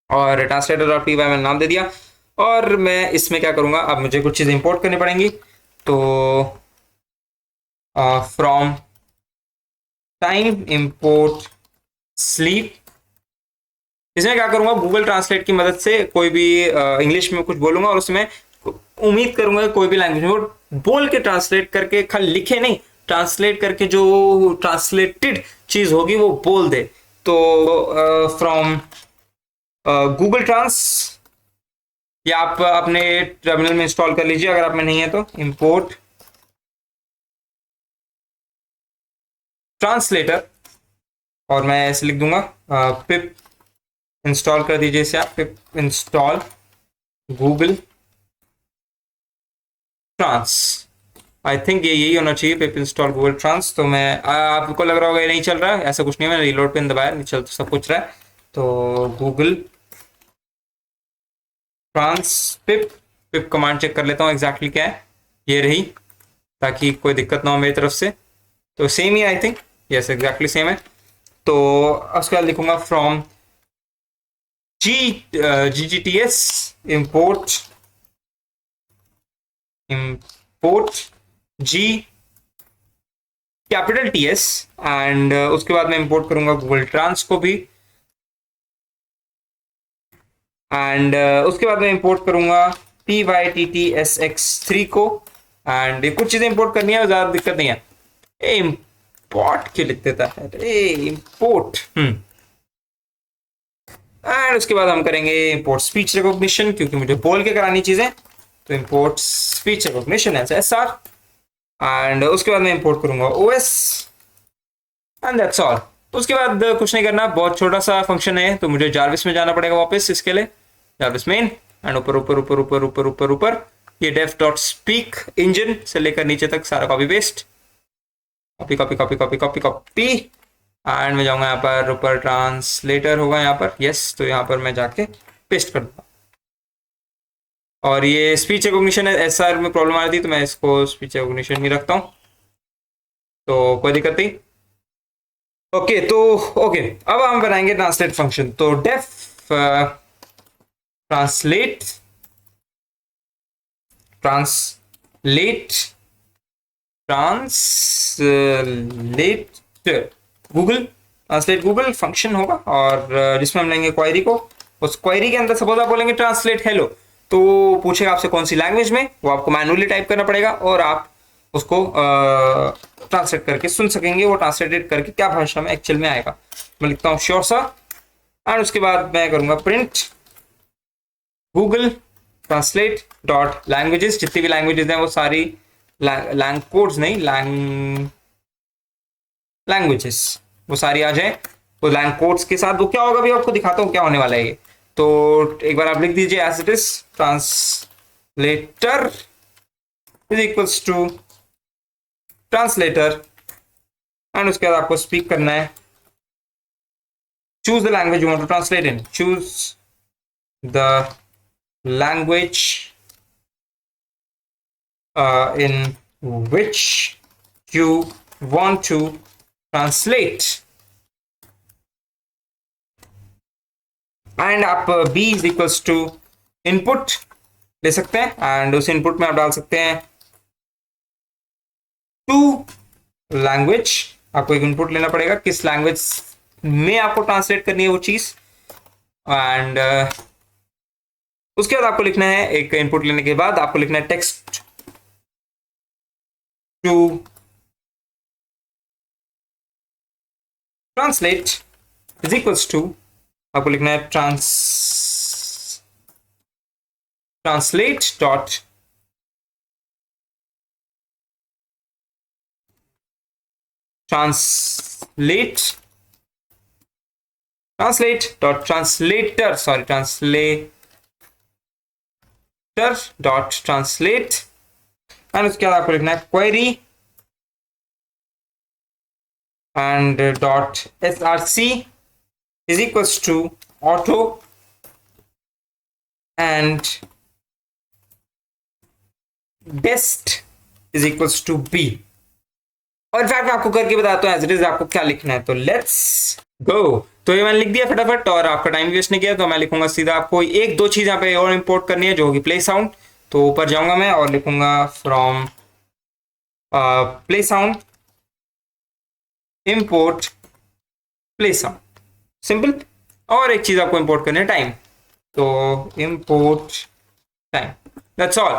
और translator.py मैंने नाम दे दिया। और मैं इसमें क्या करूंगा, अब मुझे कुछ चीज़ें इंपोर्ट करनी पड़ेंगी। तो फ्रॉम टाइम इंपोर्ट स्लीप, इसमें क्या करूंगा, गूगल ट्रांसलेट की मदद से कोई भी इंग्लिश में कुछ बोलूंगा, और उसमें उम्मीद करूंगा कोई भी लैंग्वेज में वो बोल के ट्रांसलेट करके, खाली लिखे नहीं, ट्रांसलेट करके जो ट्रांसलेटेड चीज होगी वो बोल दे। तो फ्रॉम गूगल ट्रांस, या आप अपने टर्मिनल में इंस्टॉल कर लीजिए, अगर आप में नहीं है तो इंपोर्ट ट्रांसलेटर, और मैं ऐसे लिख दूंगा पिप इंस्टॉल कर दीजिए इसे आप, pip install Google trans, I think ये यही होना चाहिए, पिप इंस्टॉल गूगल ट्रांस। तो मैं आपको लग रहा होगा ये नहीं चल रहा है, ऐसा कुछ नहीं है, मैंने रीलोड पिन दबाया, नहीं चल, सब कुछ रहा है। तो गूगल ट्रांस पिप, पिप कमांड चेक कर लेता हूँ एग्जैक्टली क्या है, ये रही, ताकि कोई दिक्कत ना हो मेरी तरफ से। तो same he I think, yes exactly same है। तो उसके बाद लिखूंगा from GGTS import G capital TS, and उसके बाद मैं इंपोर्ट करूंगा गूगल ट्रांस को भी, एंड उसके बाद मैं इंपोर्ट करूंगा PYTTSX3 को, एंड ये कुछ चीजें इंपोर्ट करनी है, ज्यादा दिक्कत नहीं है। इंपोर्ट क्यों लिख देता है, इंपोर्ट। एंड उसके बाद हम करेंगे इंपोर्ट स्पीच रिकॉग्निशन, क्योंकि मुझे बोल के करानी चीजें, तो import speech recognition as SR, and उसके बाद मैं इंपोर्ट करूंगा OS, एंड दैट्स ऑल। उसके बाद कुछ नहीं करना, बहुत छोटा सा फंक्शन है, तो मुझे जारविस में जाना पड़ेगा वापस इसके लिए, जारविस मेन, एंड ऊपर ऊपर ऊपर ऊपर ऊपर ऊपर ऊपर ये डेफ डॉट स्पीक इंजन से लेकर नीचे तक सारा copy paste, copy copy copy copy copy copy, and मैं जाऊंगा यहाँ पर, ऊपर ट्रांसलेटर होगा यहाँ पर, यस, तो यहाँ पर मैं जाके पेस्ट कर दूंगा। और ये स्पीच रिकॉग्निशन है, SR में प्रॉब्लम आ रही थी, तो मैं इसको स्पीच रिकॉग्निशन ही रखता हूँ, तो कोई दिक्कत नहीं। ओके तो ओके, अब हम बनाएंगे ट्रांसलेट फंक्शन। तो def translate translate Google, translate Google function होगा, और जिसमें हम लेंगे क्वेरी को। उस क्वेरी के अंदर सपोज आप बोलेंगे ट्रांसलेट हेलो, तो पूछेगा आपसे कौन सी लैंग्वेज में, वो आपको मैनुअली टाइप करना पड़ेगा, और आप उसको ट्रांसलेट करके सुन सकेंगे, वो ट्रांसलेटेड करके क्या भाषा में एक्चुअल में आएगा। मैं लिखता हूँ श्योर सा, एंड उसके बाद मैं करूंगा print Google translate dot languages, जितनी भी लैंग्वेजेस हैं वो सारी लैंग कोड्स नहीं, लैंग्वेजेस वो सारी आ जाए, वो लैंग कोड्स के साथ। वो क्या होगा भी आपको दिखाता हूँ क्या होने वाला है ये। तो एक बार आप लिख दीजिए as it is, translator is equals to translator, and उसके बाद आपको स्पीक करना है, choose the language you want to translate in, choose the language in which you want to translate, and आप B is equals to input ले सकते हैं, and उस इनपुट में आप डाल सकते हैं टू लैंग्वेज, आपको एक इनपुट लेना पड़ेगा किस लैंग्वेज में आपको ट्रांसलेट करनी है वो चीज, एंड उसके बाद आपको लिखना है, एक इनपुट लेने के बाद आपको लिखना है text to translate is equals to, आपको लिखना है translate dot translator, sorry, translator dot translate, and उसके बाद आपको लिखना है query and dot src is equals to auto and dest is equals to B. और इनफैक्ट मैं आपको करके बताता हूँ एज इट इज आपको क्या लिखना है, तो लेट्स गो। तो ये मैंने लिख दिया फटाफट, और आपका टाइम वेस्ट नहीं किया, तो मैं लिखूंगा सीधा, आपको एक दो चीज यहाँ पे और इंपोर्ट करनी है जो होगी प्ले साउंड। तो ऊपर जाऊंगा मैं और लिखूंगा from play sound import play sound, simple. और एक चीज आपको इंपोर्ट करनी है टाइम, तो इंपोर्ट टाइम, दैट्स ऑल।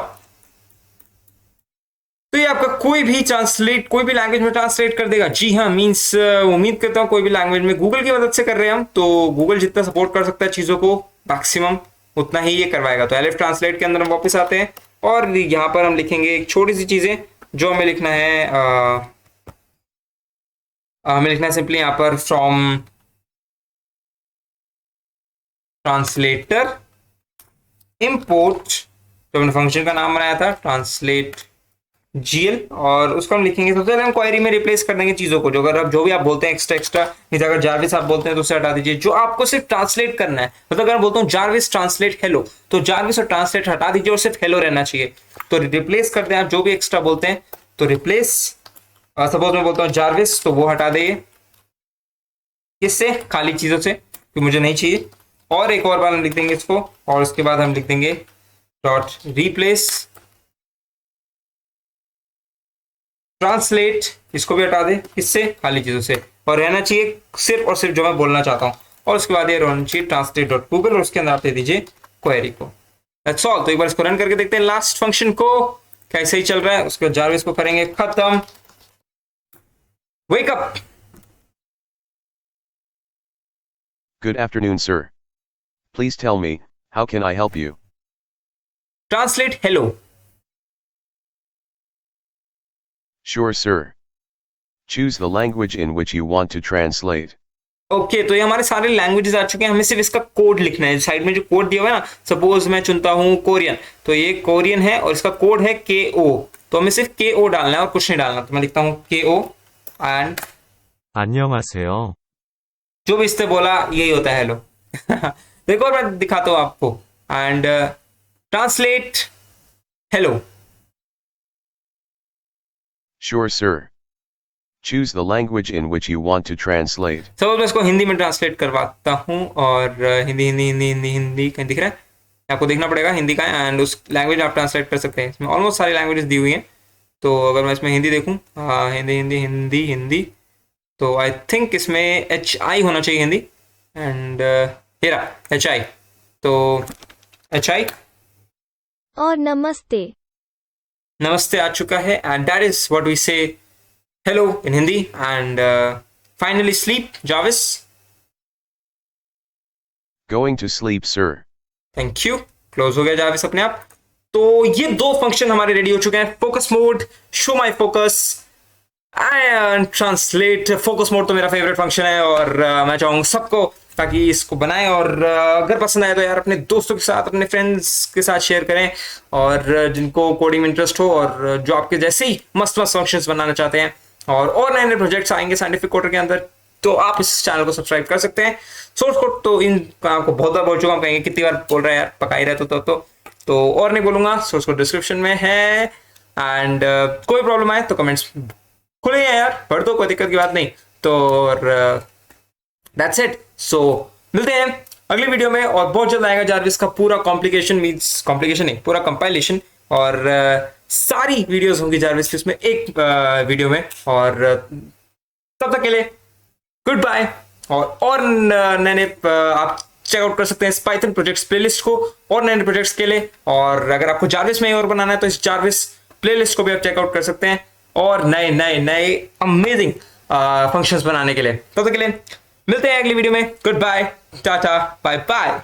तो ये आपका कोई भी ट्रांसलेट, कोई भी लैंग्वेज में ट्रांसलेट कर देगा। जी हाँ, मींस उम्मीद करता हूँ कोई भी लैंग्वेज में, गूगल की मदद से कर रहे हैं हम, तो गूगल जितना सपोर्ट कर सकता है चीजों को मैक्सिमम, उतना ही ये करवाएगा। तो एलिफ ट्रांसलेट के अंदर हम वापस आते हैं, और यहाँ पर हम लिखेंगे एक छोटी सी चीजें जो हमें लिखना है, हमें लिखना है सिंपली यहाँ पर फ्रॉम ट्रांसलेटर इंपोर्ट, जो हमने फंक्शन का नाम बनाया था ट्रांसलेट GL, और उसको हम लिखेंगे, सबसे पहले हम क्वेरी में रिप्लेस कर देंगे चीजों को, जो अगर आप जो भी आप बोलते हैं एक्स्ट्रा, अगर जारविस आप बोलते हैं तो उसे हटा दीजिए। जो आपको सिर्फ ट्रांसलेट करना है, मतलब अगर मैं बोलता हूँ जारविस ट्रांसलेट हेलो, तो जारविस और ट्रांसलेट हटा दीजिए और सिर्फ हेलो रहना चाहिए। तो रिप्लेस कर दें आप जो भी एक्स्ट्रा बोलते हैं, तो रिप्लेस, सपोज मैं बोलता हूँ जारविस, तो वो हटा दें किससे, खाली चीजों से, कि मुझे नहीं चाहिए। और एक और बार हम लिख देंगे इसको, और उसके बाद हम लिख देंगे डॉट रिप्लेस ट्रांसलेट, इसको भी हटा दे किससे, खाली चीजों से, और रहना चाहिए सिर्फ और सिर्फ जो मैं बोलना चाहता हूँ। और उसके बाद ये रहना चाहिए ट्रांसलेट डॉट गूगल, और उसके अंदर आप दे दीजिए क्वेरी को। That's all. तो एक बार इसको रन करके देखते हैं लास्ट फंक्शन को कैसे ही चल रहा है। उसके बाद जारविस को करेंगे खत्म। Wake up. Good afternoon, sir. Please tell me, how can I help you? Translate hello. Sure, sir. Choose the language in which you want to translate. Okay, तो ये हमारे सारे लैंग्वेजेस आ चुके हैं, हमें सिर्फ इसका कोड लिखना है। साइड में जो कोड दिया हुआ है ना, सपोज मैं चुनता हूँ कोरियन, तो ये कोरियन है और इसका कोड है KO, तो हमें सिर्फ KO डालना है और कुछ नहीं डालना। तो मैं लिखता हूँ KO एंड 안녕하세요. जो भी इससे बोला यही होता है हेलो। तो एक और मैं दिखाता हूँ आपको, and translate hello. Sure, sir. Choose the language in which you want to translate. Suppose मैं इसको हिंदी में ट्रांसलेट करवाता हूँ, और हिंदी हिंदी हिंदी हिंदी हिंदी कहीं दिख रहा है, आपको देखना पड़ेगा हिंदी का है, एंड उस लैंग्वेज आप ट्रांसलेट कर सकते हैं। इसमें ऑलमोस्ट सारी लैंग्वेजेस दी हुई हैं। तो अगर मैं इसमें हिंदी देखूँ, हिंदी हिंदी हिंदी हिंदी, तो आई थिंक इसमें HI होना चाहिए हिंदी, एंड हेरा HI, तो HI और नमस्ते। नमस्ते आ चुका है, and that is what we say hello in Hindi. And finally sleep जाविस। Going to sleep, sir. Thank you. Close हो गया जाविस अपने आप। तो ये दो फंक्शन हमारे रेडी हो चुके हैं, focus mode, show my focus and translate. Focus mode तो मेरा फेवरेट फंक्शन है, और मैं चाहूंगा सबको ताकि इसको बनाएं, और अगर पसंद आए तो यार अपने दोस्तों के साथ, अपने फ्रेंड्स के साथ शेयर करें, और जिनको कोडिंग में इंटरेस्ट हो और जो आपके जैसे ही मस्त मस्त फंक्शंस बनाना चाहते हैं, और नए नए प्रोजेक्ट्स आएंगे साइंटिफिक कोडर के अंदर, तो आप इस चैनल को सब्सक्राइब कर सकते हैं। सोर्स कोड तो इन आपको बहुत बार बोल चुका हूँ, कहेंगे कितनी बार बोल रहा है यार, पका ही रहता तो और नहीं बोलूंगा। सोर्स कोड डिस्क्रिप्शन में है, एंड कोई प्रॉब्लम आए तो कमेंट्स खुले हैं यार, पढ़ दो, कोई दिक्कत की बात नहीं। तो दैट्स इट। सो मिलते हैं अगली वीडियो में, और बहुत जल्द आएगा जारविस का पूरा कॉम्प्लिकेशन नहीं, पूरा कंपाइलेशन, और सारी वीडियोस होंगी जारविस की उसमें एक वीडियो में। और तब तक के लिए गुड बाय। और नए नए आप चेकआउट कर सकते हैं इस पाइथन प्रोजेक्ट्स प्लेलिस्ट को, और नए नए प्रोजेक्ट्स के लिए। और अगर आपको जारविस में और बनाना है तो इस जारविस प्लेलिस्ट को भी आप चेकआउट कर सकते हैं, और नए नए नए अमेजिंग फंक्शंस बनाने के लिए। तब तक के लिए मिलते हैं अगली वीडियो में। Good bye, tata, bye bye.